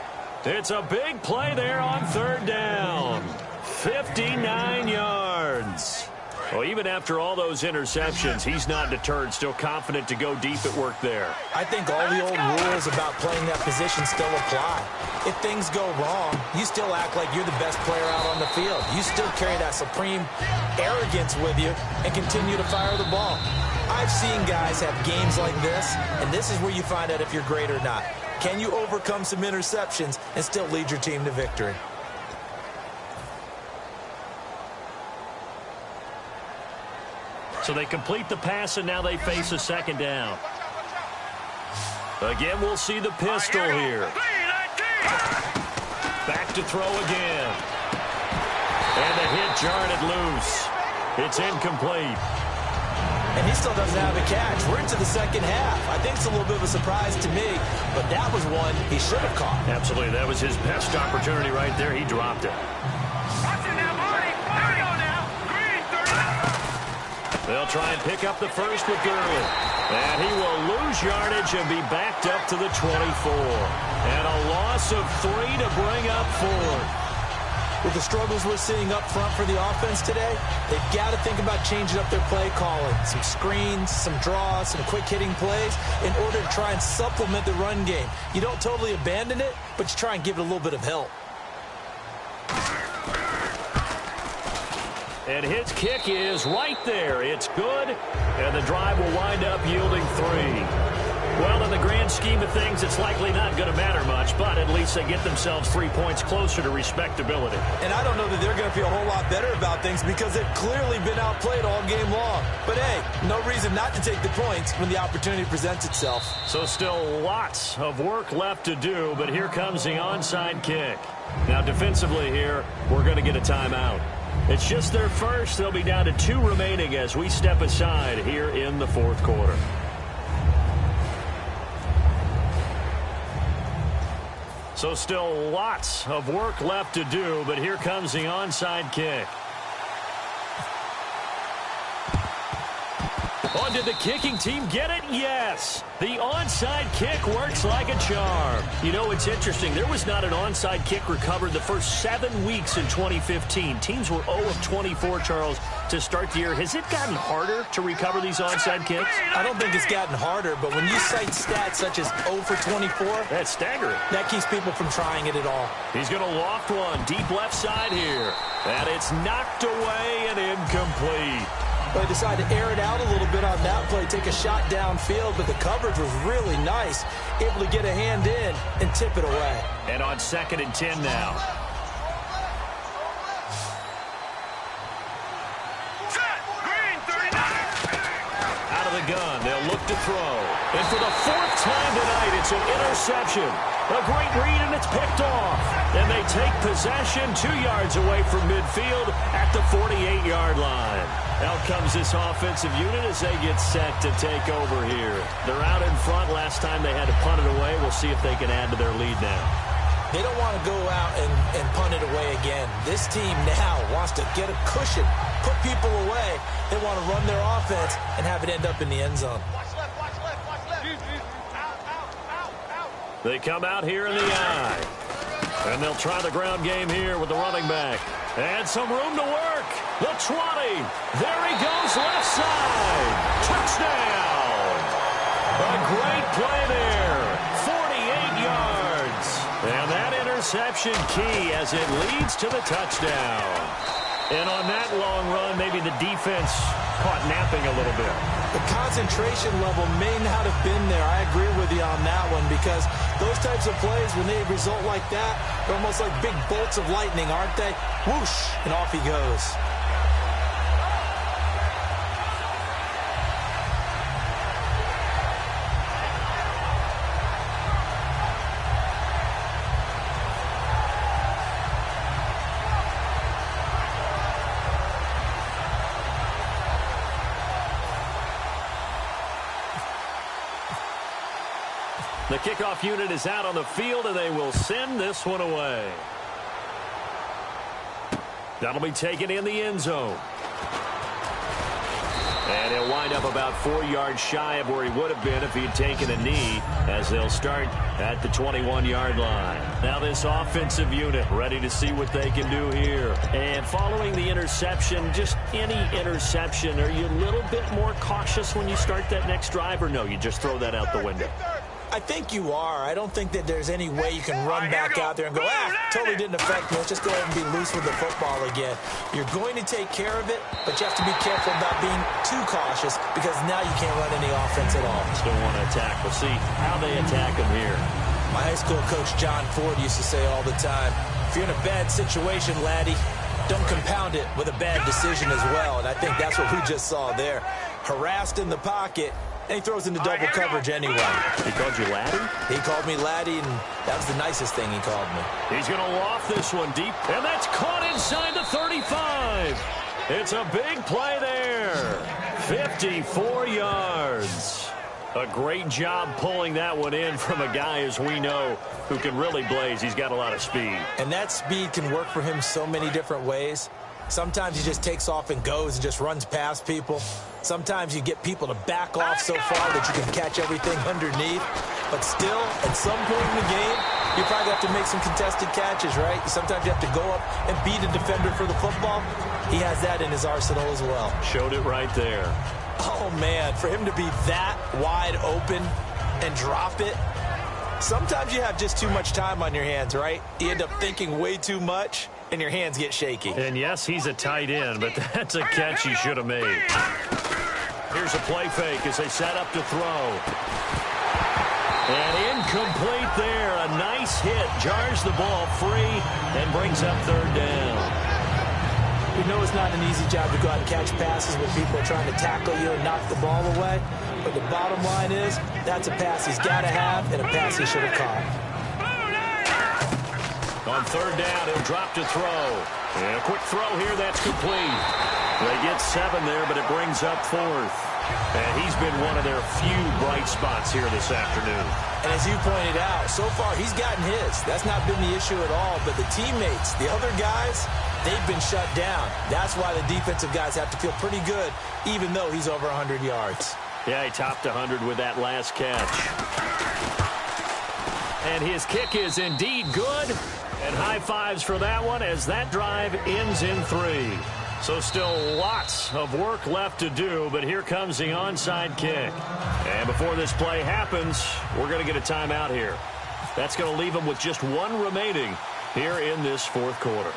It's a big play there on 3rd down. 59 yards. Well, even after all those interceptions, he's not deterred, still confident to go deep at work there. I think all the old rules about playing that position still apply. If things go wrong, you still act like you're the best player out on the field. You still carry that supreme arrogance with you and continue to fire the ball. I've seen guys have games like this, and this is where you find out if you're great or not. Can you overcome some interceptions and still lead your team to victory? So they complete the pass, and now they face a 2nd down. Again, we'll see the pistol here. Back to throw again. And the hit jarred it loose. It's incomplete. And he still doesn't have a catch. We're into the 2nd half. I think it's a little bit of a surprise to me, but that was one he should have caught. Absolutely. That was his best opportunity right there. He dropped it. They'll try and pick up the first with Gurley. And he will lose yardage and be backed up to the 24. And a loss of 3 to bring up 4. With the struggles we're seeing up front for the offense today, they've got to think about changing up their play calling. Some screens, some draws, some quick-hitting plays in order to try and supplement the run game. You don't totally abandon it, but you try and give it a little bit of help. And his kick is right there. It's good, and the drive will wind up yielding 3. Well, in the grand scheme of things, it's likely not going to matter much, but at least they get themselves 3 points closer to respectability. And I don't know that they're going to feel a whole lot better about things because they've clearly been outplayed all game long. But, hey, no reason not to take the points when the opportunity presents itself. So still lots of work left to do, but here comes the onside kick. Now, defensively here, we're going to get a timeout. It's just their first. They'll be down to 2 remaining as we step aside here in the 4th quarter. So still lots of work left to do, but here comes the onside kick. Oh, did the kicking team get it? Yes. The onside kick works like a charm. You know, it's interesting. There was not an onside kick recovered the first 7 weeks in 2015. Teams were 0 of 24, Charles, to start the year. Has it gotten harder to recover these onside kicks? I don't think it's gotten harder, but when you cite stats such as 0 for 24, that's staggering. That keeps people from trying it at all. He's going to loft one deep left side here. And it's knocked away and incomplete. They decided to air it out a little bit on that play, take a shot downfield, but the coverage was really nice, able to get a hand in and tip it away. And on 2nd and 10 now. Out of the gun, they'll look to throw. And for the 4th time tonight, it's an interception. A great read, and it's picked off. And they take possession 2 yards away from midfield at the 48-yard line. Out comes this offensive unit as they get set to take over here. They're out in front. Last time they had to punt it away. We'll see if they can add to their lead now. They don't want to go out and punt it away again. This team now wants to get a cushion, put people away. They want to run their offense and have it end up in the end zone. They come out here in the eye. And they'll try the ground game here with the running back. And some room to work. The 20. There he goes, left side. Touchdown. A great play there. 48 yards. And that interception key as it leads to the touchdown. And on that long run, maybe the defense caught napping a little bit. The concentration level may not have been there. I agree with you on that one because those types of plays, when they result like that, they're almost like big bolts of lightning, aren't they? Whoosh, and off he goes. The kickoff unit is out on the field, and they will send this one away. That'll be taken in the end zone. And he'll wind up about 4 yards shy of where he would have been if he had taken a knee, as they'll start at the 21-yard line. Now this offensive unit ready to see what they can do here. And following the interception, just any interception, are you a little bit more cautious when you start that next drive, or no, you just throw that out the window? I think you are. I don't think that there's any way you can run back out there and go, totally didn't affect me. Let's just go ahead and be loose with the football again. You're going to take care of it, but you have to be careful about being too cautious, because now you can't run any offense at all. Still want to attack. We'll see how they attack him here. My high school coach, John Ford, used to say all the time, if you're in a bad situation, laddie, don't compound it with a bad decision as well. And I think that's what we just saw there. Harassed in the pocket, and he throws into double coverage anyway. He called you laddie? He called me laddie, and that was the nicest thing he called me. He's going to loft this one deep, and that's caught inside the 35. It's a big play there. 54 yards. A great job pulling that one in from a guy, as we know, who can really blaze. He's got a lot of speed. And that speed can work for him so many different ways. Sometimes he just takes off and goes and just runs past people. Sometimes you get people to back off so far that you can catch everything underneath. But still, at some point in the game, you probably have to make some contested catches, right? Sometimes you have to go up and beat a defender for the football. He has that in his arsenal as well. Showed it right there. Oh, man, for him to be that wide open and drop it, sometimes you have just too much time on your hands, right? You end up thinking way too much, and your hands get shaky. And yes, he's a tight end, but that's a catch he should have made. Here's a play fake as they set up to throw. And incomplete there. A nice hit. Jars the ball free and brings up third down. We know it's not an easy job to go out and catch passes when people are trying to tackle you and knock the ball away. But the bottom line is, that's a pass he's got to have and a pass he should have caught. On third down, he'll drop to throw. And a quick throw here, that's complete. They get 7 there, but it brings up fourth. And he's been one of their few bright spots here this afternoon. And as you pointed out, so far he's gotten his. That's not been the issue at all. But the teammates, the other guys, they've been shut down. That's why the defensive guys have to feel pretty good, even though he's over 100 yards. Yeah, he topped 100 with that last catch. And his kick is indeed good. And high fives for that one as that drive ends in 3. So still lots of work left to do, but here comes the onside kick. And before this play happens, we're going to get a timeout here. That's going to leave them with just 1 remaining here in this fourth quarter.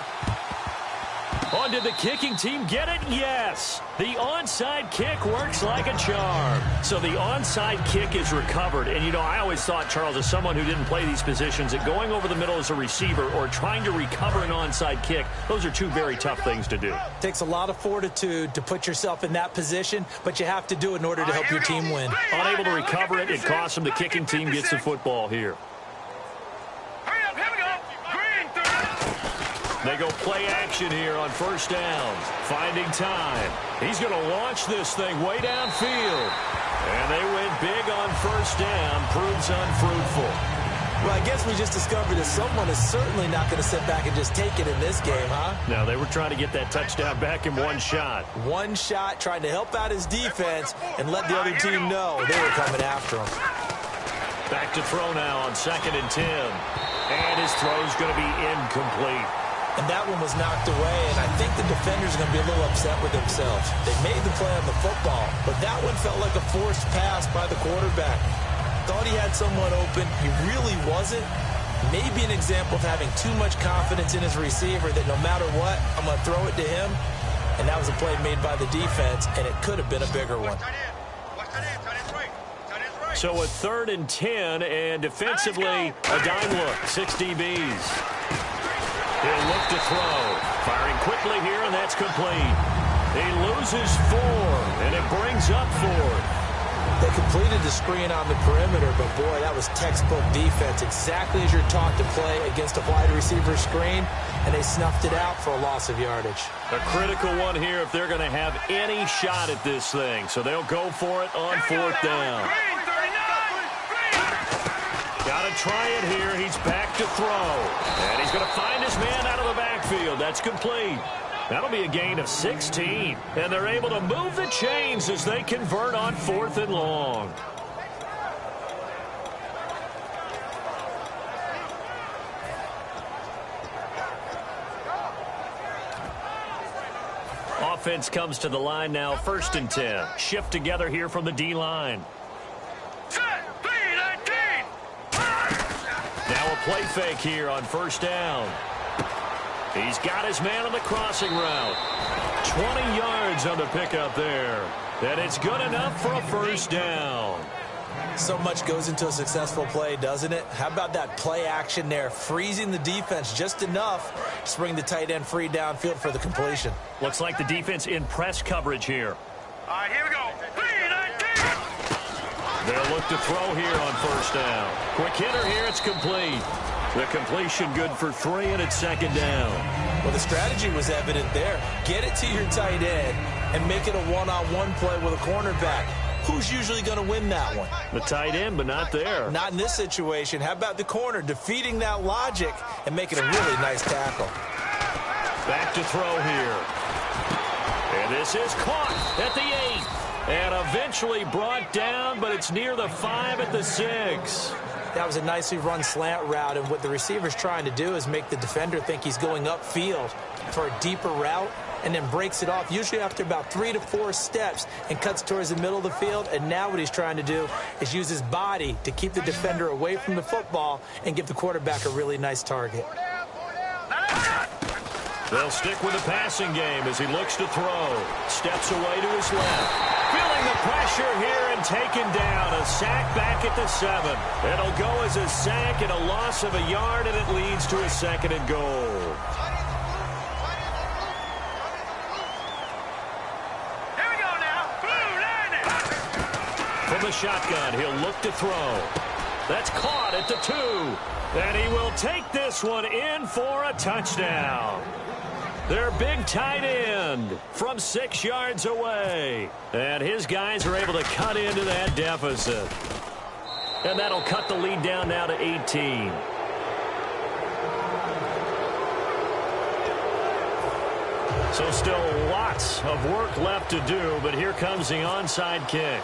Oh, did the kicking team get it? Yes. The onside kick works like a charm. So the onside kick is recovered. And, you know, I always thought, Charles, as someone who didn't play these positions, that going over the middle as a receiver or trying to recover an onside kick, those are 2 very tough things to do. Takes a lot of fortitude to put yourself in that position, but you have to do it in order to help your team win. Unable to recover it, it costs them. The kicking team gets the football here. They go play action here on first down. Finding time. He's going to launch this thing way downfield. And they went big on first down. Proves unfruitful. Well, I guess we just discovered that someone is certainly not going to sit back and just take it in this game, huh? No, they were trying to get that touchdown back in one shot. One shot, trying to help out his defense and let the other team know they were coming after him. Back to throw now on 2nd and 10. And his throw's going to be incomplete. And that one was knocked away, and I think the defenders are going to be a little upset with themselves. They made the play on the football, but that one felt like a forced pass by the quarterback. Thought he had someone open. He really wasn't. Maybe an example of having too much confidence in his receiver that no matter what, I'm going to throw it to him. And that was a play made by the defense, and it could have been a bigger one. So a 3rd and 10, and defensively, a dime look, 6 DBs. He'll look to throw. Firing quickly here, and that's complete. He loses 4, and it brings up 4. They completed the screen on the perimeter, but boy, that was textbook defense. Exactly as you're taught to play against a wide receiver screen, and they snuffed it out for a loss of yardage. A critical one here if they're going to have any shot at this thing. So they'll go for it on 4th down. to try it here. He's back to throw. And he's going to find his man out of the backfield. That's complete. That'll be a gain of 16. And they're able to move the chains as they convert on 4th and long. Offense comes to the line now, 1st and 10. Shift together here from the D-line. Now a play fake here on 1st down. He's got his man on the crossing route. 20 yards on the pickup there. And it's good enough for a 1st down. So much goes into a successful play, doesn't it? How about that play action there, freezing the defense just enough to bring the tight end free downfield for the completion. Looks like the defense in press coverage here. All right, here we go. They'll look to throw here on 1st down. Quick hitter here, it's complete. The completion good for 3, and it's 2nd down. Well, the strategy was evident there. Get it to your tight end and make it a one-on-one play with a cornerback. Who's usually going to win that one? The tight end, but not there. Not in this situation. How about the corner defeating that logic and making a really nice tackle? Back to throw here. And this is caught at the 8. And eventually brought down, but it's near the 5 at the 6. That was a nicely run slant route, and what the receiver's trying to do is make the defender think he's going upfield for a deeper route, and then breaks it off, usually after about 3 to 4 steps, and cuts towards the middle of the field. And now what he's trying to do is use his body to keep the defender away from the football and give the quarterback a really nice target. They'll stick with the passing game as he looks to throw. Steps away to his left. Feeling the pressure here and taken down. A sack back at the 7. It'll go as a sack and a loss of a yard, and it leads to a 2nd and goal. Here we go now. From the shotgun, he'll look to throw. That's caught at the 2. And he will take this one in for a touchdown. Their big tight end from 6 yards away. And his guys are able to cut into that deficit. And that'll cut the lead down now to 18. So still lots of work left to do, but here comes the onside kick.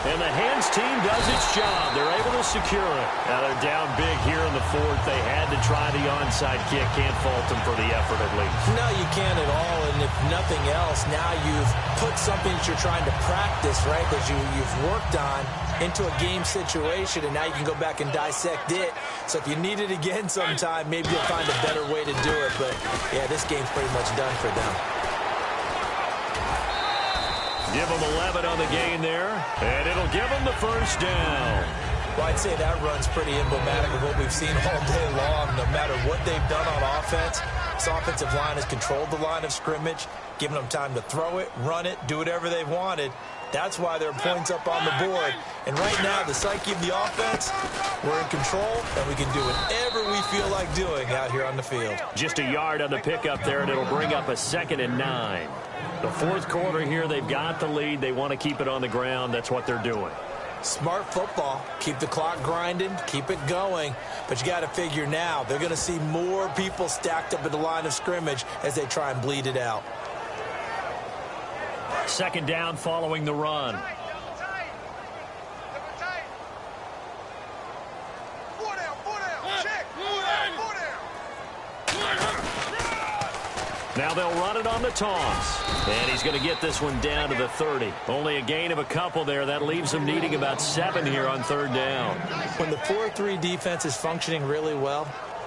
And the hands team does its job. They're able to secure it. Now they're down big here in the 4th. They had to try the onside kick. Can't fault them for the effort at least. No, you can't at all. And if nothing else, now you've put something that you're trying to practice, right, that you've worked on into a game situation, and now you can go back and dissect it. So if you need it again sometime, maybe you'll find a better way to do it. But, yeah, this game's pretty much done for them. Give them 11 on the gain there, and it'll give them the 1st down. Well, I'd say that run's pretty emblematic of what we've seen all day long. No matter what they've done on offense, this offensive line has controlled the line of scrimmage, given them time to throw it, run it, do whatever they've wanted. That's why there are points up on the board. And right now, the psyche of the offense, we're in control, and we can do whatever we feel like doing out here on the field. Just a yard on the pickup there, and it'll bring up a 2nd and 9. The 4th quarter here, they've got the lead. They want to keep it on the ground. That's what they're doing. Smart football. Keep the clock grinding. Keep it going. But you got to figure now, they're going to see more people stacked up at the line of scrimmage as they try and bleed it out. 2nd down following the run. Now they'll run it on the toss. And he's going to get this one down to the 30. Only a gain of a couple there. That leaves them needing about 7 here on 3rd down. When the 4-3 defense is functioning really well,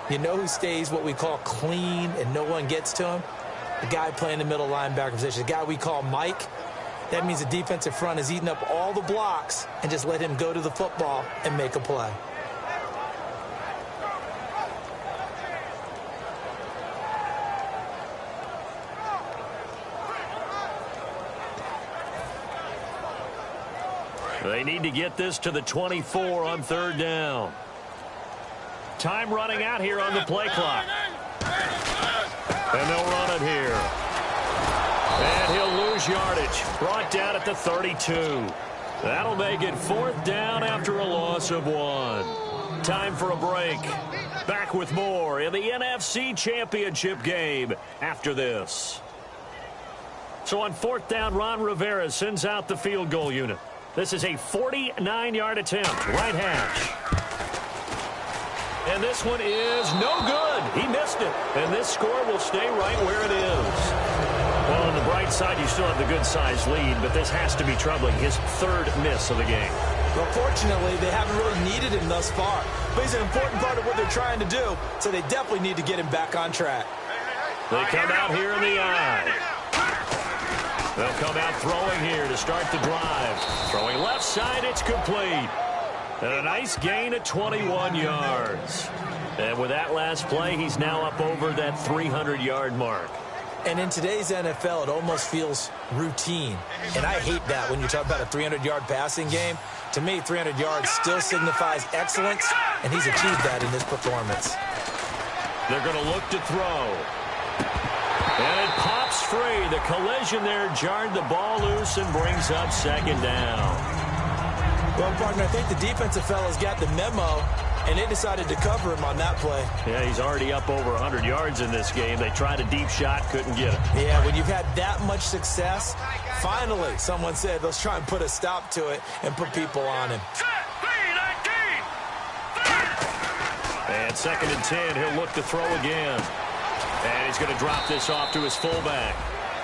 you know who stays what we call clean and no one gets to him? The guy playing the middle linebacker position, the guy we call Mike. That means the defensive front is eating up all the blocks and just let him go to the football and make a play. They need to get this to the 24 on 3rd down. Time running out here on the play clock. And they'll run it here. And he'll lose yardage. Brought down at the 32. That'll make it 4th down after a loss of 1. Time for a break. Back with more in the NFC Championship game after this. So on 4th down, Ron Rivera sends out the field goal unit. This is a 49-yard attempt, right hash. And this one is no good. He missed it. And this score will stay right where it is. Well, on the bright side, you still have the good-sized lead, but this has to be troubling. His 3rd miss of the game. Well, fortunately, they haven't really needed him thus far. But he's an important part of what they're trying to do, so they definitely need to get him back on track. They come out here in the eye. They'll come out throwing here to start the drive. Throwing left side, it's complete. And a nice gain of 21 yards. And with that last play, he's now up over that 300-yard mark. And in today's NFL, it almost feels routine. And I hate that when you talk about a 300-yard passing game. To me, 300 yards still signifies excellence, and he's achieved that in this performance. They're going to look to throw. And it pops free. The collision there jarred the ball loose and brings up 2nd down. Well, partner, I think the defensive fellas got the memo, and they decided to cover him on that play. Yeah, he's already up over 100 yards in this game. They tried a deep shot, couldn't get it. Yeah, when you've had that much success, finally, someone said, let's try and put a stop to it and put people on him. And 2nd and 10, he'll look to throw again. And he's going to drop this off to his fullback.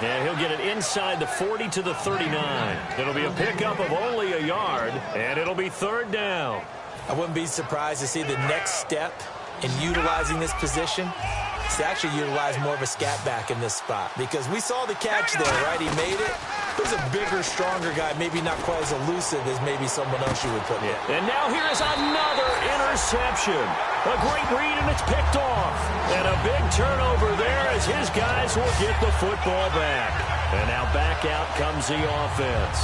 And he'll get it inside the 40 to the 39. It'll be a pickup of only a yard, and it'll be 3rd down. I wouldn't be surprised to see the next step in utilizing this position is to actually utilize more of a scat back in this spot. Because we saw the catch there, right? He made it. There's a bigger, stronger guy, maybe not quite as elusive as maybe someone else you would put in. And now here is another interception. A great read, and it's picked off. And a big turnover there as his guys will get the football back. And now back out comes the offense.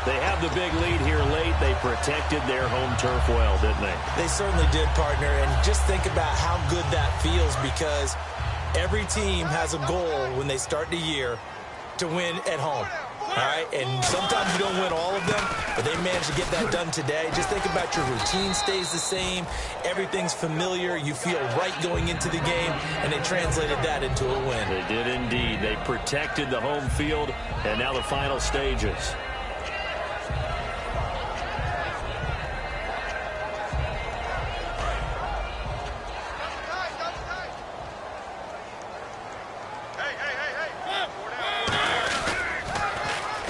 They have the big lead here late. They protected their home turf well, didn't they? They certainly did, partner. And just think about how good that feels, because every team has a goal when they start the year to win at home. All right, and sometimes you don't win all of them, but they managed to get that done today. Just think about your routine stays the same. Everything's familiar. You feel right going into the game, and they translated that into a win. They did indeed. They protected the home field, and now the final stages.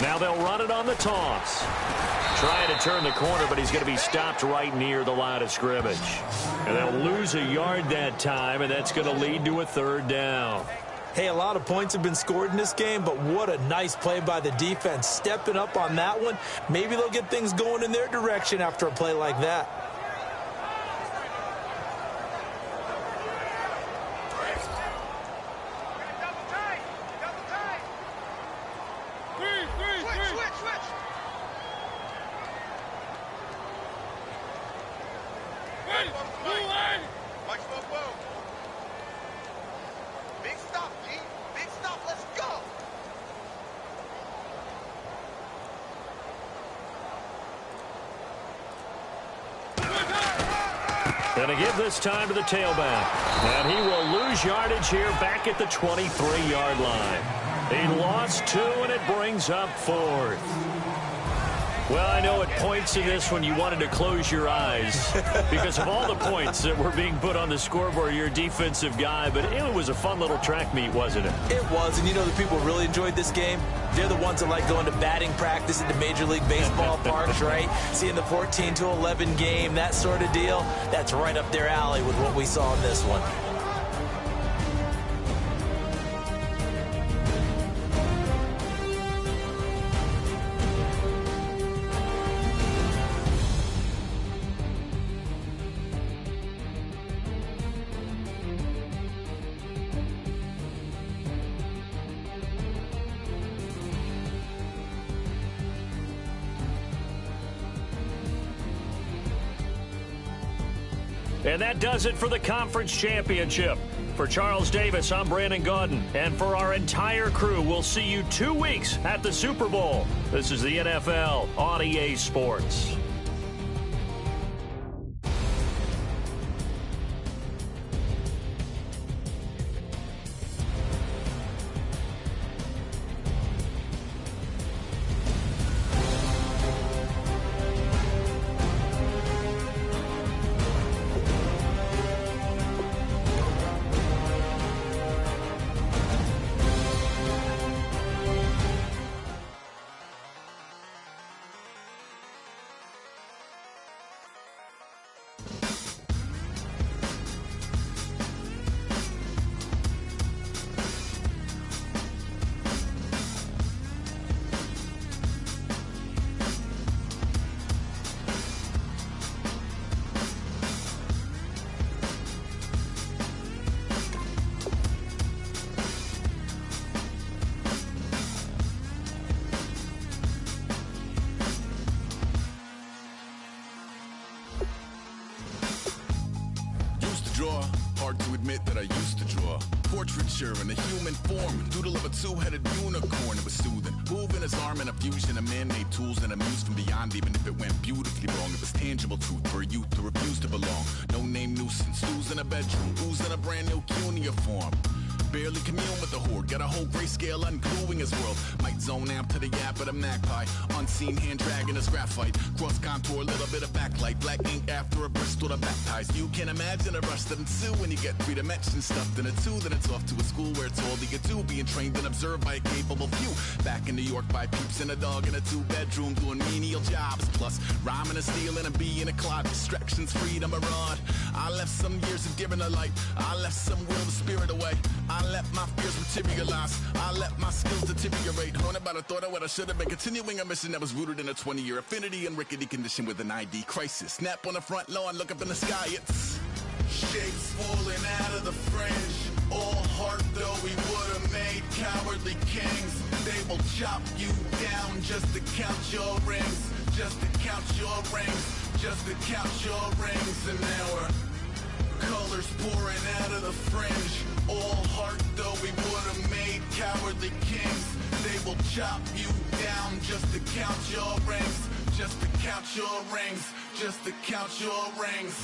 Now they'll run it on the toss. Trying to turn the corner, but he's going to be stopped right near the line of scrimmage. And they'll lose a yard that time, and that's going to lead to a 3rd down. Hey, a lot of points have been scored in this game, but what a nice play by the defense. Stepping up on that one. Maybe they'll get things going in their direction after a play like that. Going to give this time to the tailback. And he will lose yardage here back at the 23-yard line. He lost 2, and it brings up 4th. Well, I know at points in this one you wanted to close your eyes because of all the points that were being put on the scoreboard. You're a defensive guy, but it was a fun little track meet, wasn't it? It was, and you know the people really enjoyed this game? They're the ones that like going to batting practice at the Major League Baseball parks, right? Seeing the 14-11 game, that sort of deal, that's right up their alley with what we saw in this one. And that does it for the conference championship. For Charles Davis, I'm Brandon Gaudin. And for our entire crew, we'll see you 2 weeks at the Super Bowl. This is the NFL on EA Sports. Hard to admit that I used to draw portraiture in a human form, doodle of a two-headed unicorn. It was soothing, moving his arm in a fusion of man-made tools and a muse from beyond. Even if it went beautifully wrong, it was tangible truth for a youth to refuse to belong. No name nuisance, who's in a bedroom, who's in a brand new cuneiform. Barely commune with the horde, got a whole grayscale ungluing his world. Might zone amp to the yap of the magpie, unseen hand dragging his graphite. Cross contour, a little bit of backlight, black ink after a Bristol to baptize. You can imagine a rush that ensue when you get 3 dimensions stuffed in a 2. Then it's off to a school where it's all you can do, being trained and observed by a capable few. Back in New York by peeps and a dog in a 2-bedroom doing menial jobs. Plus rhyming and stealing and being a clod, distractions, freedom, a rod. I left some years of giving a light, I left some will the spirit away. I let my fears materialize, I let my skills deteriorate. Haunted by the thought of what I should have been, continuing a mission that was rooted in a 20-year affinity and rickety condition with an ID crisis. Snap on the front lawn, look up in the sky, it's shapes falling out of the fringe. All heart though we would have made cowardly kings. They will chop you down just to count your rings, just to count your rings, just to count your rings. And now we're colors pouring out of the fringe. All heart though we would have made cowardly kings. They will chop you down just to count your rings, just to count your rings, just to count your rings.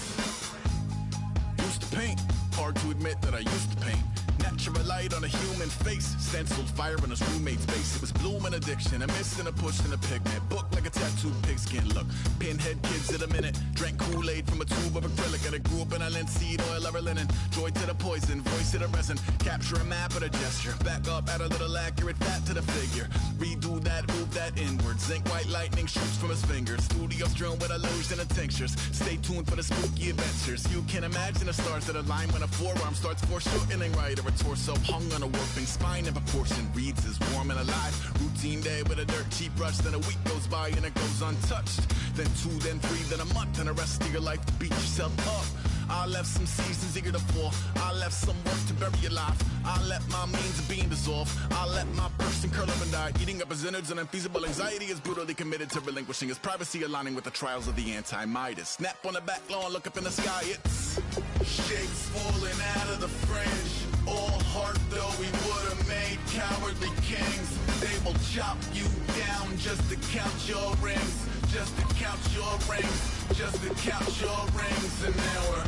Used to paint, hard to admit that I used to paint. Natural light on a human face, stenciled fire in his roommate's face. It was blooming addiction, a miss and a push and a pigment. Book like a tattooed pigskin look. Pinhead kids at a minute. Drank Kool-Aid from a tube of acrylic. And I grew up in a linseed oil of linen. Joy to the poison, voice to the resin. Capture a map of a gesture. Back up, add a little accurate fat to the figure. Redo that, move that inward. Zinc white lightning shoots from his fingers. Studios strewn with illusion and tinctures. Stay tuned for the spooky adventures. You can imagine the stars that align when a forearm starts foreshortening right. Or a torso hung on a warping spine in proportion. Reads as warm and alive. Routine day with a dirt cheap brush. Then a week goes by and it goes untouched. Then 2, then 3, then a month. And the rest of your life to beat yourself up. I left some seasons eager to fall. I left some work to bury your life. I let my means of being dissolve. I let my person curl up and die. Eating up his innards and unfeasible anxiety is brutally committed to relinquishing his privacy, aligning with the trials of the anti-Midas. Snap on the back lawn, look up in the sky, it's shapes falling out of the fringe. All heart though we would have made cowardly kings. They will chop you down just to count your rings, just to count your rings, just to count your rings. And now we're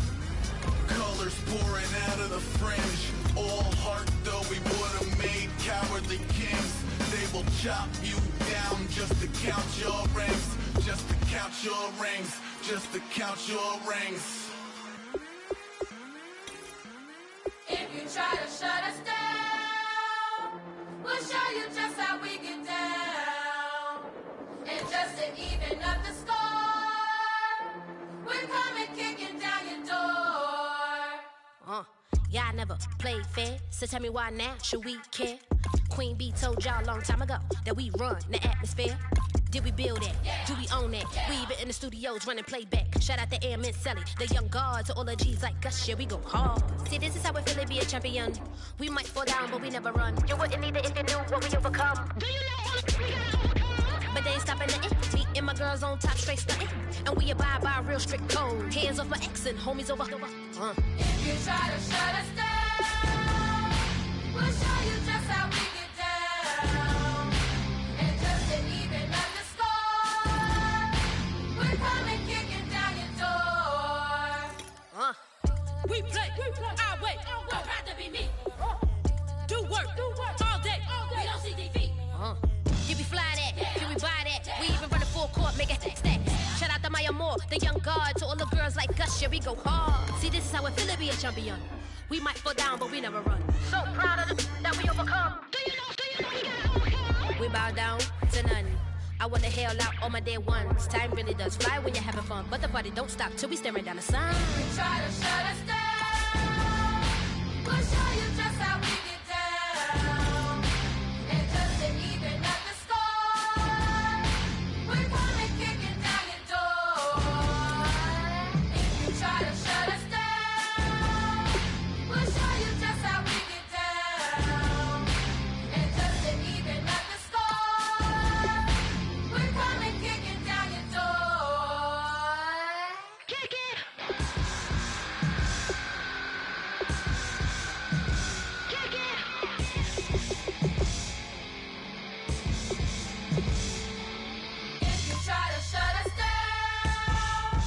colors pouring out of the fringe. All heart though we would have made cowardly kings. They will chop you down just to count your rings, just to count your rings, just to count your rings. If you try to shut us down, we'll show you just how we get down. And just to even up the score, we're coming kicking down your door. Yeah, I never played fair, so tell me why now should we care? Queen B told y'all a long time ago that we run the atmosphere. Did we build it? Yeah. Do we own it? Yeah. We even in the studios running playback. Shout out to Airman Sally, the young guard, to all the G's like us. Yeah, we go hard. See, this is how we feel to be a champion. We might fall down, but we never run. You wouldn't need it if you knew what we overcome. Do you know what we gotta overcome? But they ain't stopping nothing. Me and my girls on top straight stunting. And we abide by a real strict code. Hands off my ex and homies over. If you try to shut us down, We'll show you just how we get down. And just to even up the score, we're coming kicking down your door. We play our way. Don't have to be me. Do work all day. We don't see defeat. Did we fly that? Can we buy that? We even run a full court, make it stack. Shout out to Maya Moore, the young guard, to all the girls like us. Yeah, we go hard. See, this is how it feel to be a champion. We might fall down, but we never run. So proud of that we overcome. Do you know we gotta overcome? We bow down to none. I wanna hail out all my day ones. Time really does fly when you're having fun, but the party don't stop till we staring down the sun. Try to shut us down. We'll show you just how we get down. And just to even up the score, we're coming kicking down your door. If you try to shut us down, we'll show you just how we get down. And just to even up the score, we're coming kicking down your door. Kick it! Kick it! If you try to shut us down,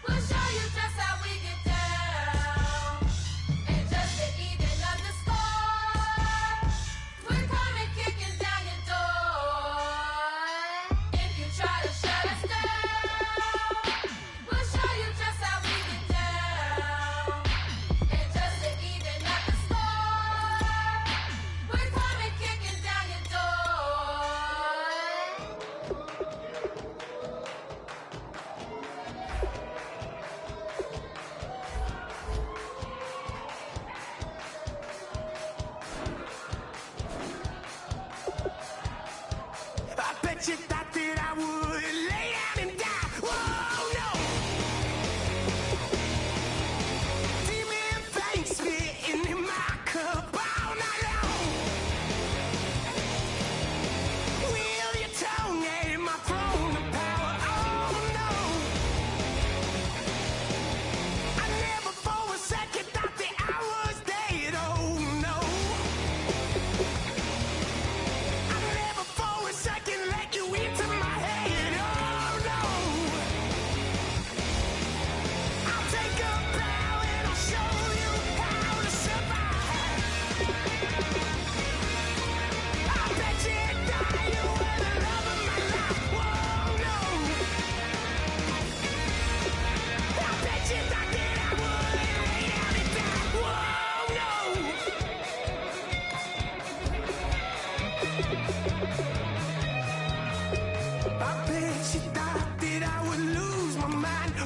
we'll show you just how we get down. And just to even up the score, we're coming kicking down your door. If you try to shut us down, we'll show you just how we get down. And just to even up the score, we're coming kicking down your I bet you thought that I would lay down and die. Whoa, no. Demon face spitting in my cup all night long. Wheel your tongue at my throne of power. Oh, no. I never for a second thought that I was dead. Oh, no. I never for a second let you into my head. Oh no. I'll take a bow and I'll show you how to survive. I bet you die, you were the love of my life. Whoa no. I bet you thought that I would lay down and die. Whoa no. I bet you thought that I would lose my mind. Oh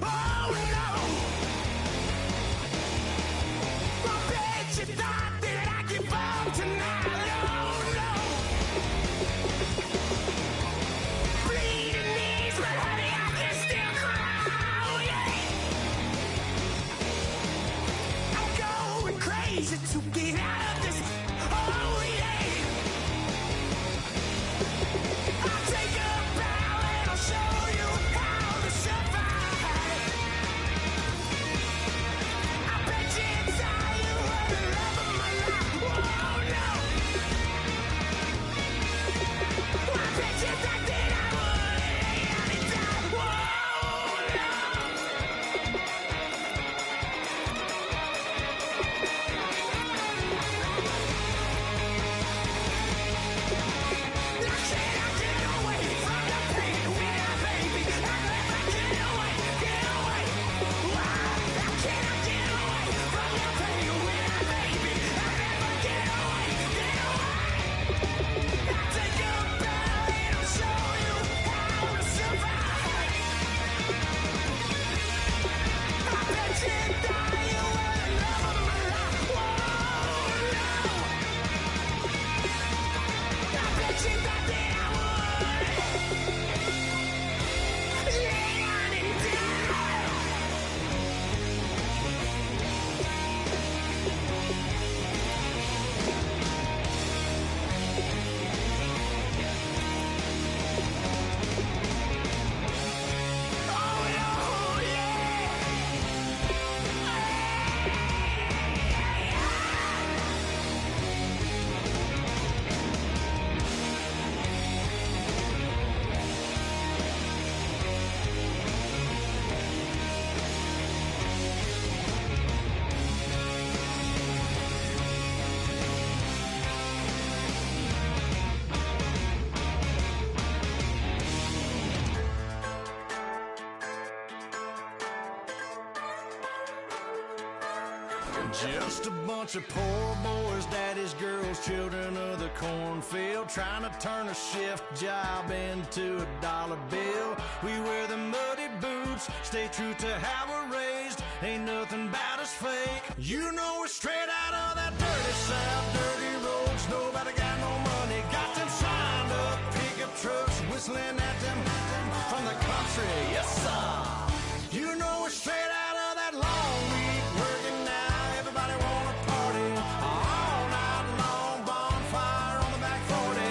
no! I bet you thought that I'd give up tonight. Oh no! Bleeding knees, but honey, I can still cry. Oh yeah! I'm going crazy to get out of this. Oh yeah! I'll take a bow and I'll show you how to survive. I bet you inside you were the love of my life. Whoa, no. I bet you thought that I would lay down and die. Whoa, no. Just a bunch of poor boys, daddy's girls, children of the cornfield, trying to turn a shift job into a dollar bill. We wear the muddy boots, stay true to how we're raised. Ain't nothing about us fake. You know we're straight out of that dirty South, dirty roads. Nobody got no money, got them signed up pickup trucks, whistling at them from the country. Yes, sir. You know we're straight out of that long week working now. Everybody wanna party all night long, bonfire on the back 40,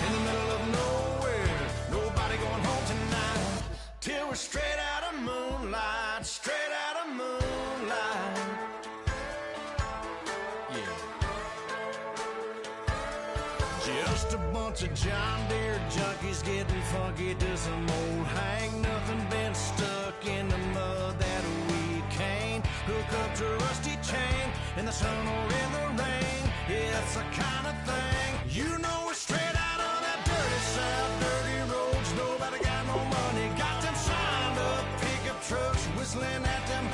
in the middle of nowhere, nobody going home tonight, till we're straight out of moonlight, straight out of moonlight. Yeah. Just a bunch of John Deere junkies getting funky to some old hang. Nothing been stuck in the mud that we can't hook up to a rusty chain in the sun or in the rain. Yeah, it's the kind of thing. You know we're straight out of that dirty South, dirty roads. Nobody got no money, got them signed up pickup trucks, whistling at them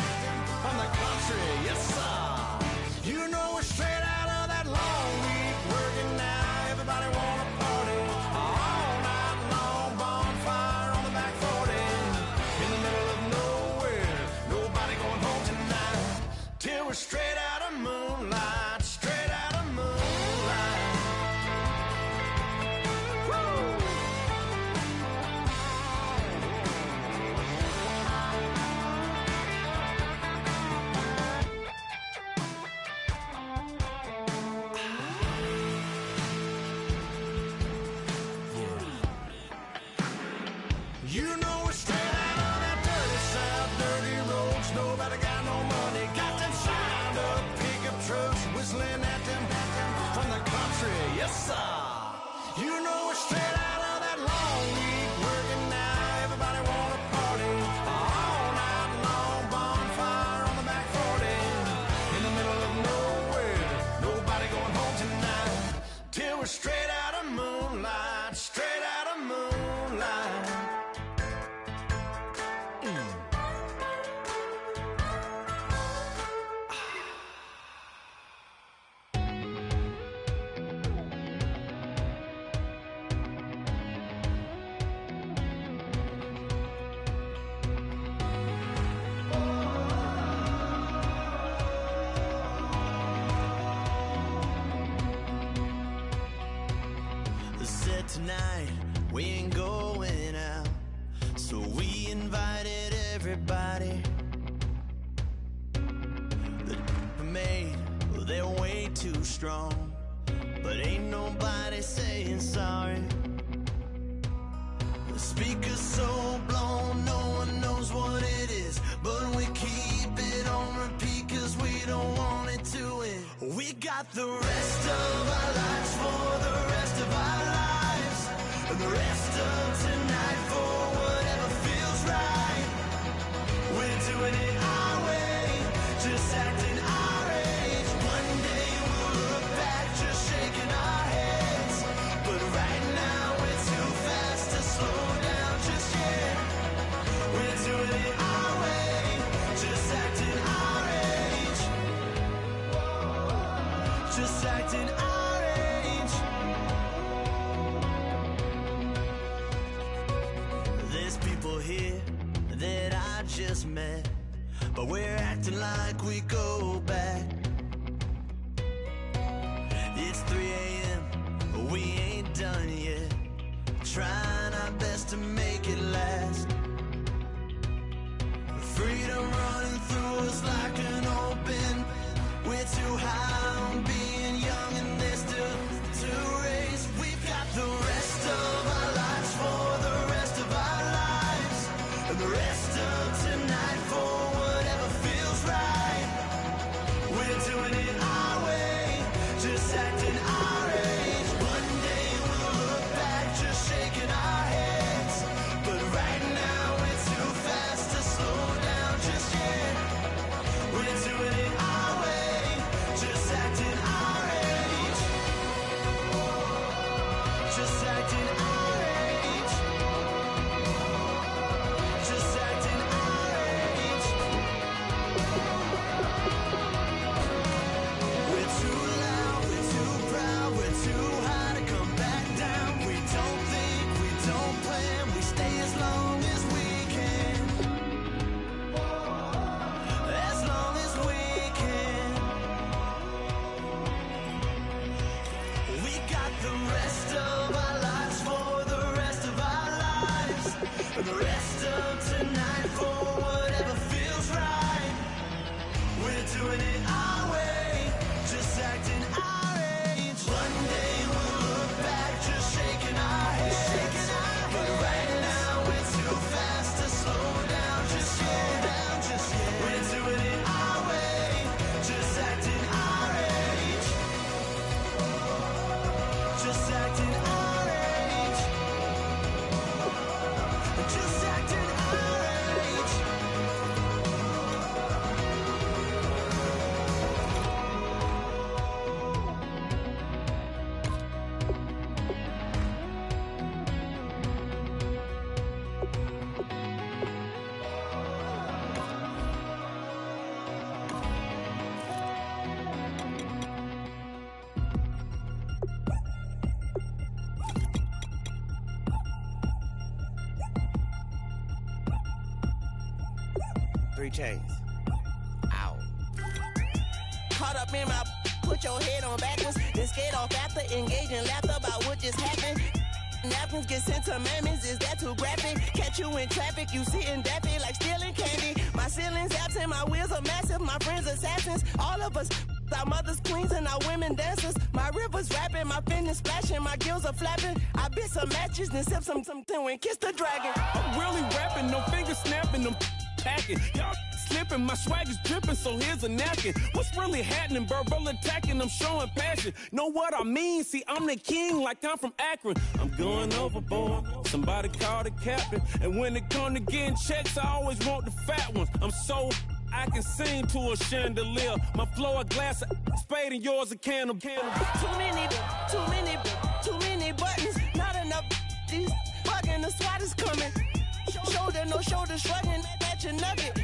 from the country. Yes, sir. You know we're straight out of that long week working now. Everybody wanna party all night long, bonfire on the back 40, in the middle of nowhere, nobody going home tonight, till we're straight out of moonlight, straight out of moonlight. Woo! You know we're straight out of that dirty South, dirty roads. Nobody got no money, got them signed up pickup trucks, whistling at them from the country. Yes, sir. You know we're straight out of that long week working now. Everybody wanna party all night long, bonfire on the back 40, in the middle of nowhere, nobody going home tonight, till we're straight out of moonlight, straight out of moonlight. Said tonight we ain't going out, so we invited everybody. The made, well, they're way too strong, but ain't nobody saying sorry. The speaker's so blown, no one knows what it is, but we keep it on repeat 'cause we don't want it to end. We got the rest of our lives for the rest of our lives, and the rest of tonight for whatever feels right. We're doing it our way, just acting our age. One day we'll look back, just shaking our heads, but right now we're too fast to slow down just yet. We're doing it our way, just acting our age, just acting our age. There's people here that I just met, but we're acting like we go back. It's 3 a.m., we ain't done yet, trying our best to make it last. Freedom running through us like an open. We're too high on being young and there's still to raise. We've got the rest of our lives for the rest of our lives, and the rest of tonight for whatever feels right. We're doing it our way, just acting our age. One day we'll look back, just shaking our heads, but right now we're too fast to slow down just yet. doing it our way, just acting our age. One day we'll look back, just shaking our heads. But right now we're too fast to slow down, just yet. We're doing it our way, just acting our age. Just acting our age. Just acting our age. Three chains. Ow. Caught up in my, put your head on backwards, then skate off after engaging laughter about what just happened. Napkins get sent to mammies, is that too graphic? Catch you in traffic, you sitting daffy like stealing candy. My ceiling's absent, my wheels are massive, my friends assassins. All of us, our mothers queens and our women dancers. My rivers rapping, my fingers splashing, my gills are flapping. I bit some matches, then sip something and kiss the dragon. I'm really rapping, no fingers snapping, them packing. Y'all slipping, my swag is dripping, so here's a napkin. What's really happening? Verbal attacking, I'm showing passion. Know what I mean? See, I'm the king like I'm from Akron. I'm going overboard, somebody call the captain. And when it come to getting checks, I always want the fat ones. I'm so I can sing to a chandelier. My flow a glass of spade and yours a can of Too many buttons, not enough. These bugging, the SWAT is coming. Shoulder, no shoulder shrugging at your nugget.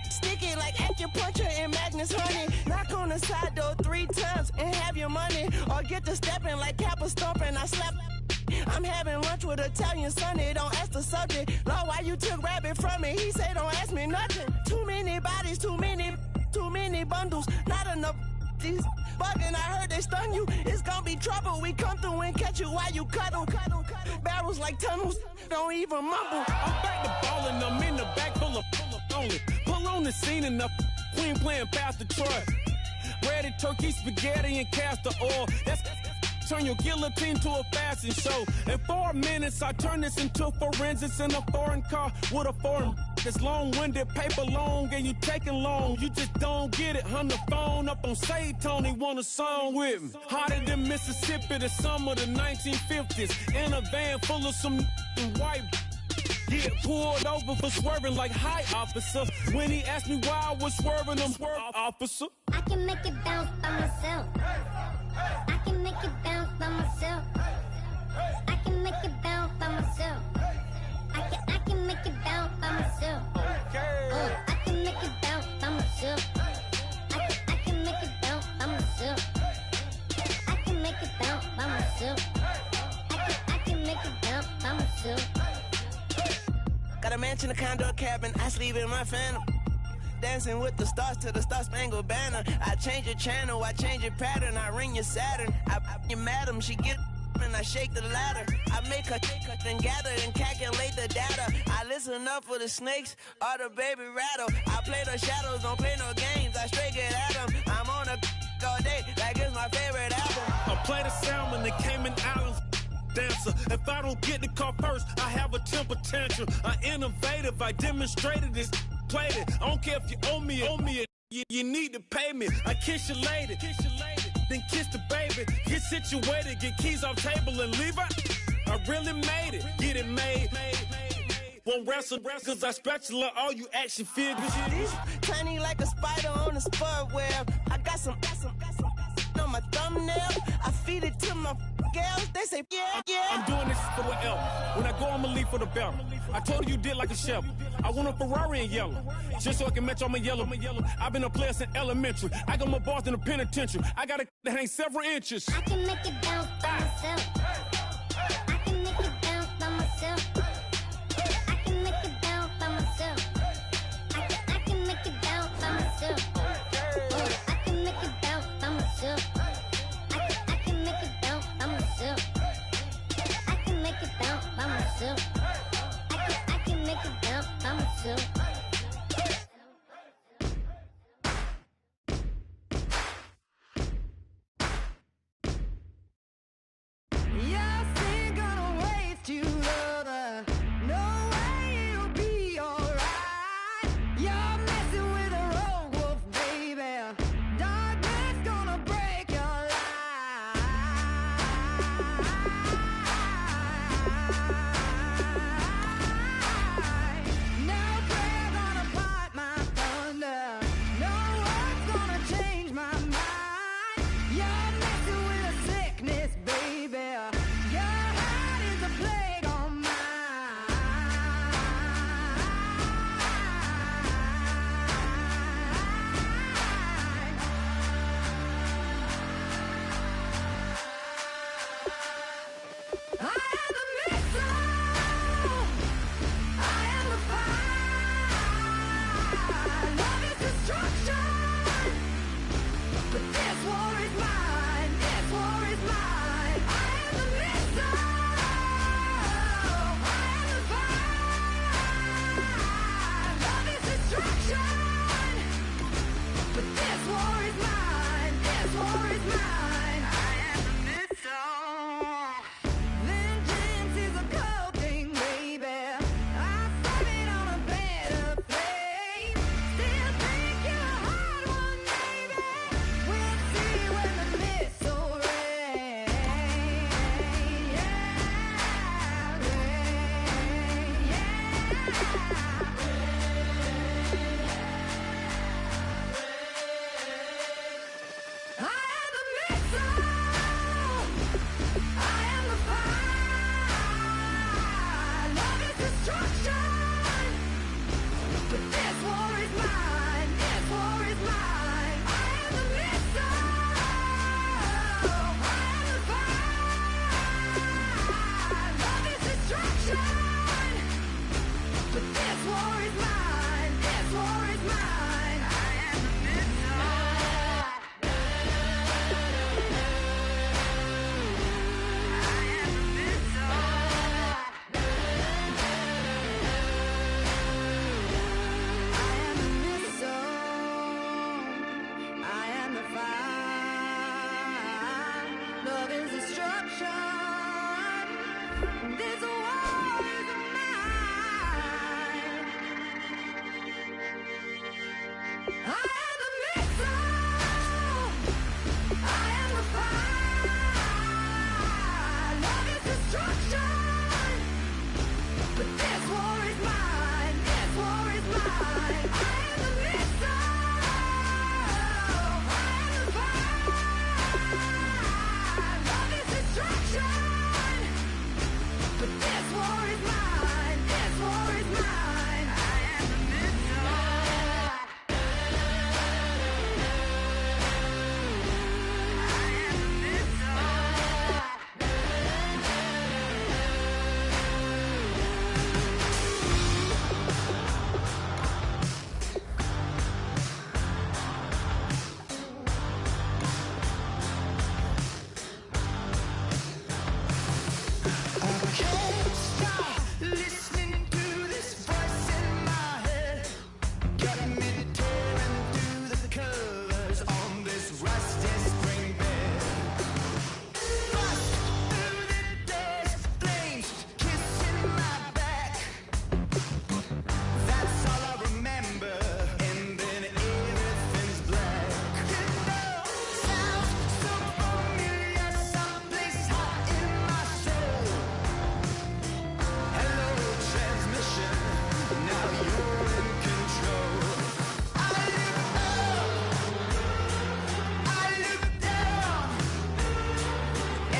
Sticky like acupuncture in Magnus honey. Knock on the side door 3 times and have your money. Or get to stepping like Kappa stomping. I slap. I'm having lunch with Italian Sonny. Don't ask the subject. Lord, why you took rabbit from me? He said don't ask me nothing. Too many bodies, too many bundles. Not enough. These bugging, I heard they stung you. It's gonna be trouble. We come through and catch you while you cuddle. Barrels like tunnels. Don't even mumble. I'm back to ballin', I'm in the back full of only. Pull on the scene and the queen playing Pastor Troy. Ready turkey, spaghetti, and castor oil. That's turn your guillotine to a fashion show. In 4 minutes, I turn this into forensics in a foreign car with a foreign. It's long-winded, paper long, and you taking long. You just don't get it. On the phone up on Say Tony, want a song with me. Hotter than Mississippi, the summer of the 1950s. In a van full of some white. Get pulled over for swerving like hi, officer. When he asked me why I was swerving, I'm officer. I can make it bounce by myself. I can make it bounce by myself. I can make it bounce by myself. I can make it bounce by myself. I can make it bounce by myself. I can make it bounce by myself. I can make it bounce by myself. I can make it bounce by myself. Got a mansion, a condo, a cabin. I sleep in my phantom. Dancing with the stars to the Star-Spangled Banner. I change your channel, I change your pattern. I ring your Saturn. I your madam, she get and I shake the ladder. I make her then gather and calculate the data. I listen up for the snakes or the baby rattle. I play the shadows, don't play no games. I straight get at them. I'm on a all day like it's my favorite album. I play the salmon, the Cayman Islands dancer. If I don't get the car first, I have a temper tantrum. I innovative, I demonstrated this, played it. I don't care if you owe me it. You need to pay me. I kiss your lady, then kiss the baby. Get situated, get keys off table and leave her. I really made it, get it made. Won't wrestle, cause I spatula all you action figures. Tiny like a spider on a spud web. I got some on my thumbnail. I feed it to my girls. They say, yeah. I'm doing this for the L. When I go, I'ma leave for the belt. I told you did like a shovel. I want a Ferrari in yellow, just so I can match all my yellow. I've been a player since elementary. I got my bars in the penitentiary. I got a that hangs several inches. I can make it bounce by myself. I can make it bounce by myself. I can make it bounce by myself. I can make it bounce by myself. I can make it bounce by myself. I can make it bounce by myself. I can make it bounce by myself. I can make it bounce by myself. destruction. This war is mine. I am the missile. I am the fire. Love is destruction. But this war is mine. This war is mine. I am the missile. I am the fire. Love is destruction. But this war is mine. This war is mine. I am the missile. Can't stop listening to this voice in my head. Got me tearing through the colors on this rusty spring bed. Bust through the day's flames, kissing my back. That's all I remember, and then everything's black. You know, sounds so familiar, someplace hot in my soul. Hello, transmission. Now you're in control. I look up. I look down.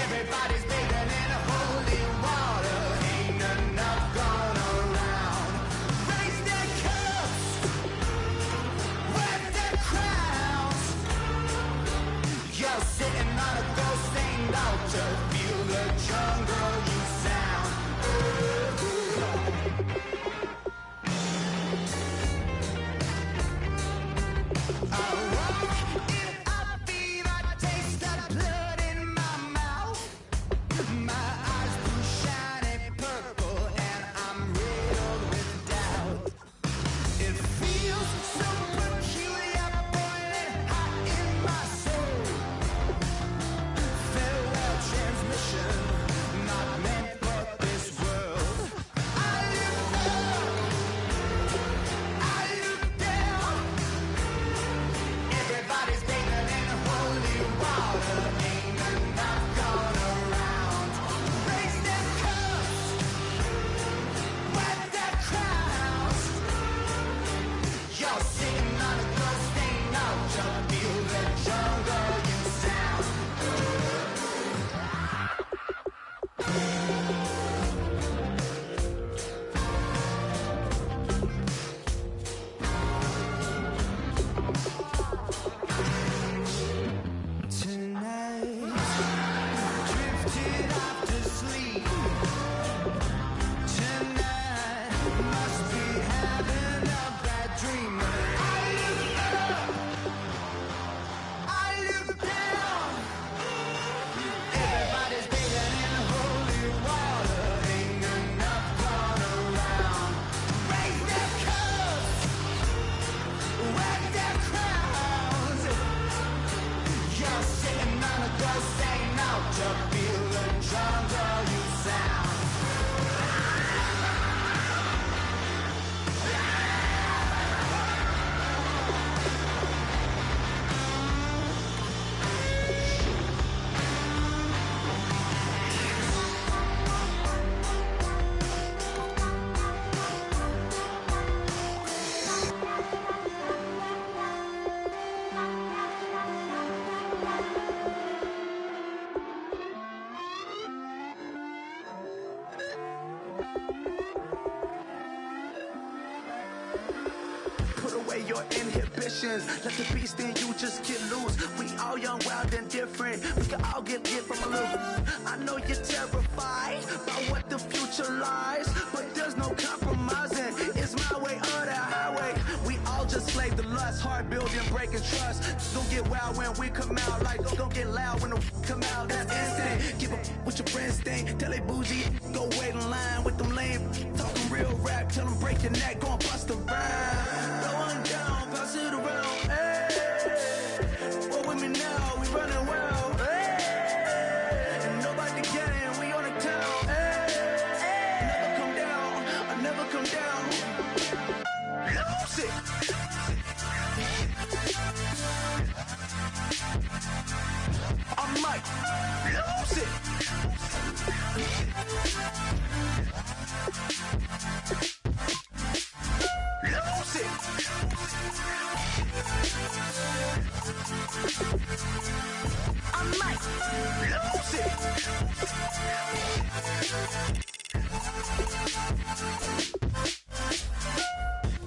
Everybody's bathing in holy water. Ain't enough gone around. Raise their cups. Wear their crowns. You're sitting on a gold-stained altar. Feel the jungle you sound. I walk in a fever, I taste the blood in my mouth. My eyes blue shiny purple, and I'm riddled with doubt. It feels so peculiar, boiling hot in my soul. Farewell, transmission, not meant for this world. I look up, I look down. Everybody's bathing in holy water. Ain't enough gone around. Raise their cups, wear their crowns. You're sitting on a gold-stained altar. Feel the jungle you sound. Tonight, drifted off to sleep. Tonight, must be having a bad dream. I look up, I look down. Everybody's bathing in holy water. Ain't enough gone around. Raise their cups, wear their crowns. You're sitting on a gold-stained altar. Feel the jungle you sound. Put away your inhibitions. Let the beast in you just get loose. We all young, wild, and different. We can all get from a little. I know you're terrified by what the future lies, but there's no compromising. It's my way or the highway. We all just slave the lust, heart building, breaking trust. Don't get wild when we come out. Like don't get loud when the come out. That's instant. Give up with your friends thing. Tell they bougie, go wait in line with them lame. Talking real rap, tell them break your neck, go and bust a rhyme. Going down, pass it around. Hey, what with me now? We running wild. Hey, and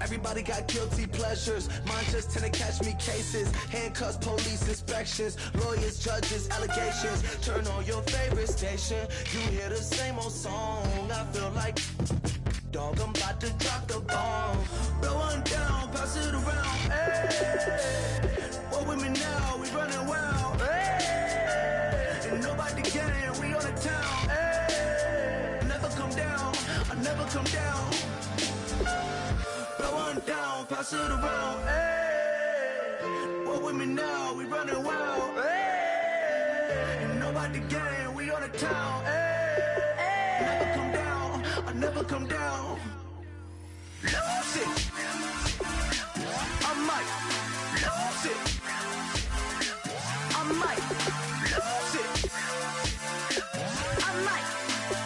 Everybody got guilty pleasures. Mine just tend to catch me cases. Handcuffs, police inspections, lawyers, judges, allegations. Turn on your favorite station. You hear the same old song. I feel like, dog, I'm about to drop the bomb. Blow one down, pass it around. Hey, what with me now? We running wild. Hey, and nobody can. We on the town. Hey, I never come down. I never come down. Down, pass it around, hey. What with me now? We running wild, hey. And nobody gang, we on the town, hey. Never come down, I never come down. Lose it, I might lose it. I might lose it. I might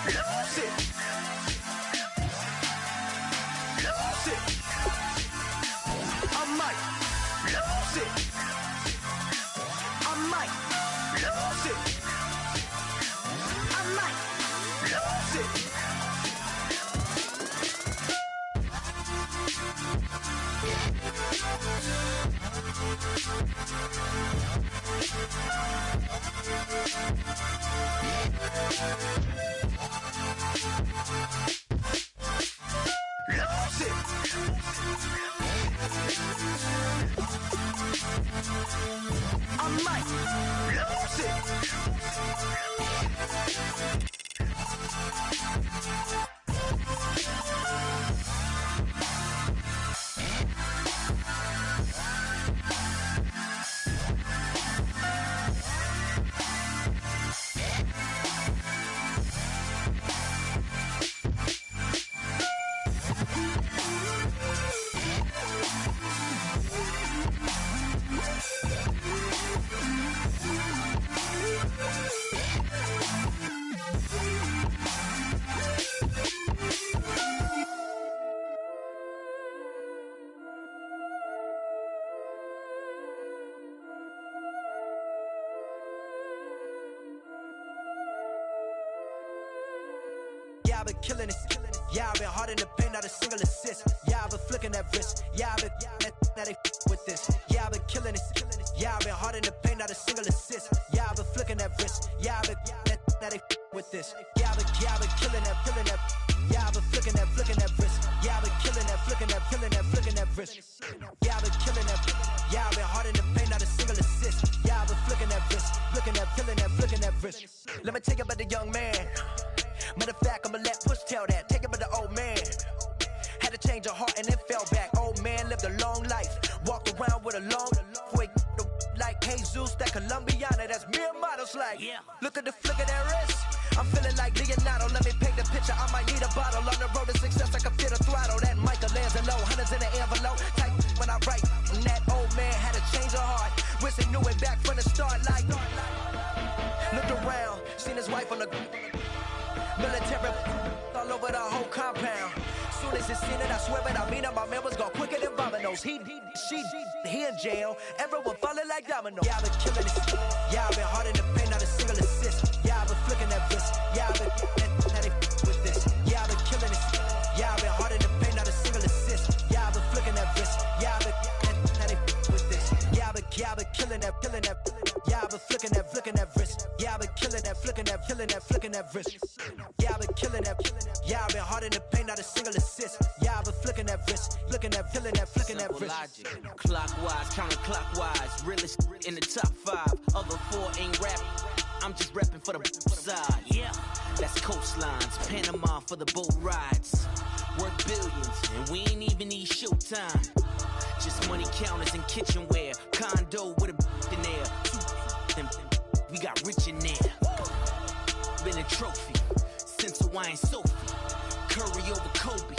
lose it. Lose it. I might lose it. I might lose it. I might lose it. Lose it. I might lose it. Yeah, I've been killing it. Yeah, I've been hard in the paint, not a single assist. Yeah, I've been flicking that wrist. Yeah, I've been now they with this. Yeah, I've been killing it. Yeah, I've been hard in the paint, not a single assist. Yeah, I've been flicking that wrist. Yeah, I've been now they with this. Yeah, I've been killing that. Yeah, I've been flicking that wrist. Yeah, I've been killing that, flicking that wrist. Yeah, I've been killing that. Yeah, I've been hard in the paint, not a single assist. Yeah, I've been flicking that wrist, flicking that wrist. Let me take it about the young man. Matter of fact, I'ma let Push tell that. Take it about the old man. Had to change her heart and then fell back. Old man lived a long life. Walked around with a long way like Jesus, that Colombiana. That's mere models like. Yeah. Look at the flick of that wrist. I'm feeling like Leonardo. Let me paint the picture. I might need a bottle. On the road to success, I can feel the throttle. That Michelangelo, hundreds in the envelope. Type when I write. And that old man had to change her heart. Wish he knew it back from the start. Like, looked around, seen his wife on the military all over the whole compound. Soon as he seen it, I swear it, I mean it, my man was gone quicker than dominoes. He in jail, everyone falling like dominoes. Yeah, I've been killing it. Yeah, I've been hard in the paint, not a single assist. Yeah, I've been flicking that wrist. Yeah, I've been now they with this. Yeah, I've been killing it. Yeah, I've been hard in the paint, not a single assist. Yeah, I've been flicking that wrist. Yeah, I've been now they with this. Yeah, I've been killing that. Yeah, I've been flicking that wrist. Yeah, I've been killing that, flicking that wrist. Yeah, I've been killing that. Yeah, I've been hard in the paint, not a single assist. Yeah, I've been flicking that wrist, flicking that wrist. Logic. Clockwise, counterclockwise, realest in the top 5. Other 4 ain't rapping. I'm just repping for the side. Yeah, that's coastlines, Panama for the boat rides. Worth billions, and we ain't even need showtime. Just money counters and kitchenware. Condo with a in there. We got rich in there. Been a trophy since Hawaiian Sophie. Curry over Kobe.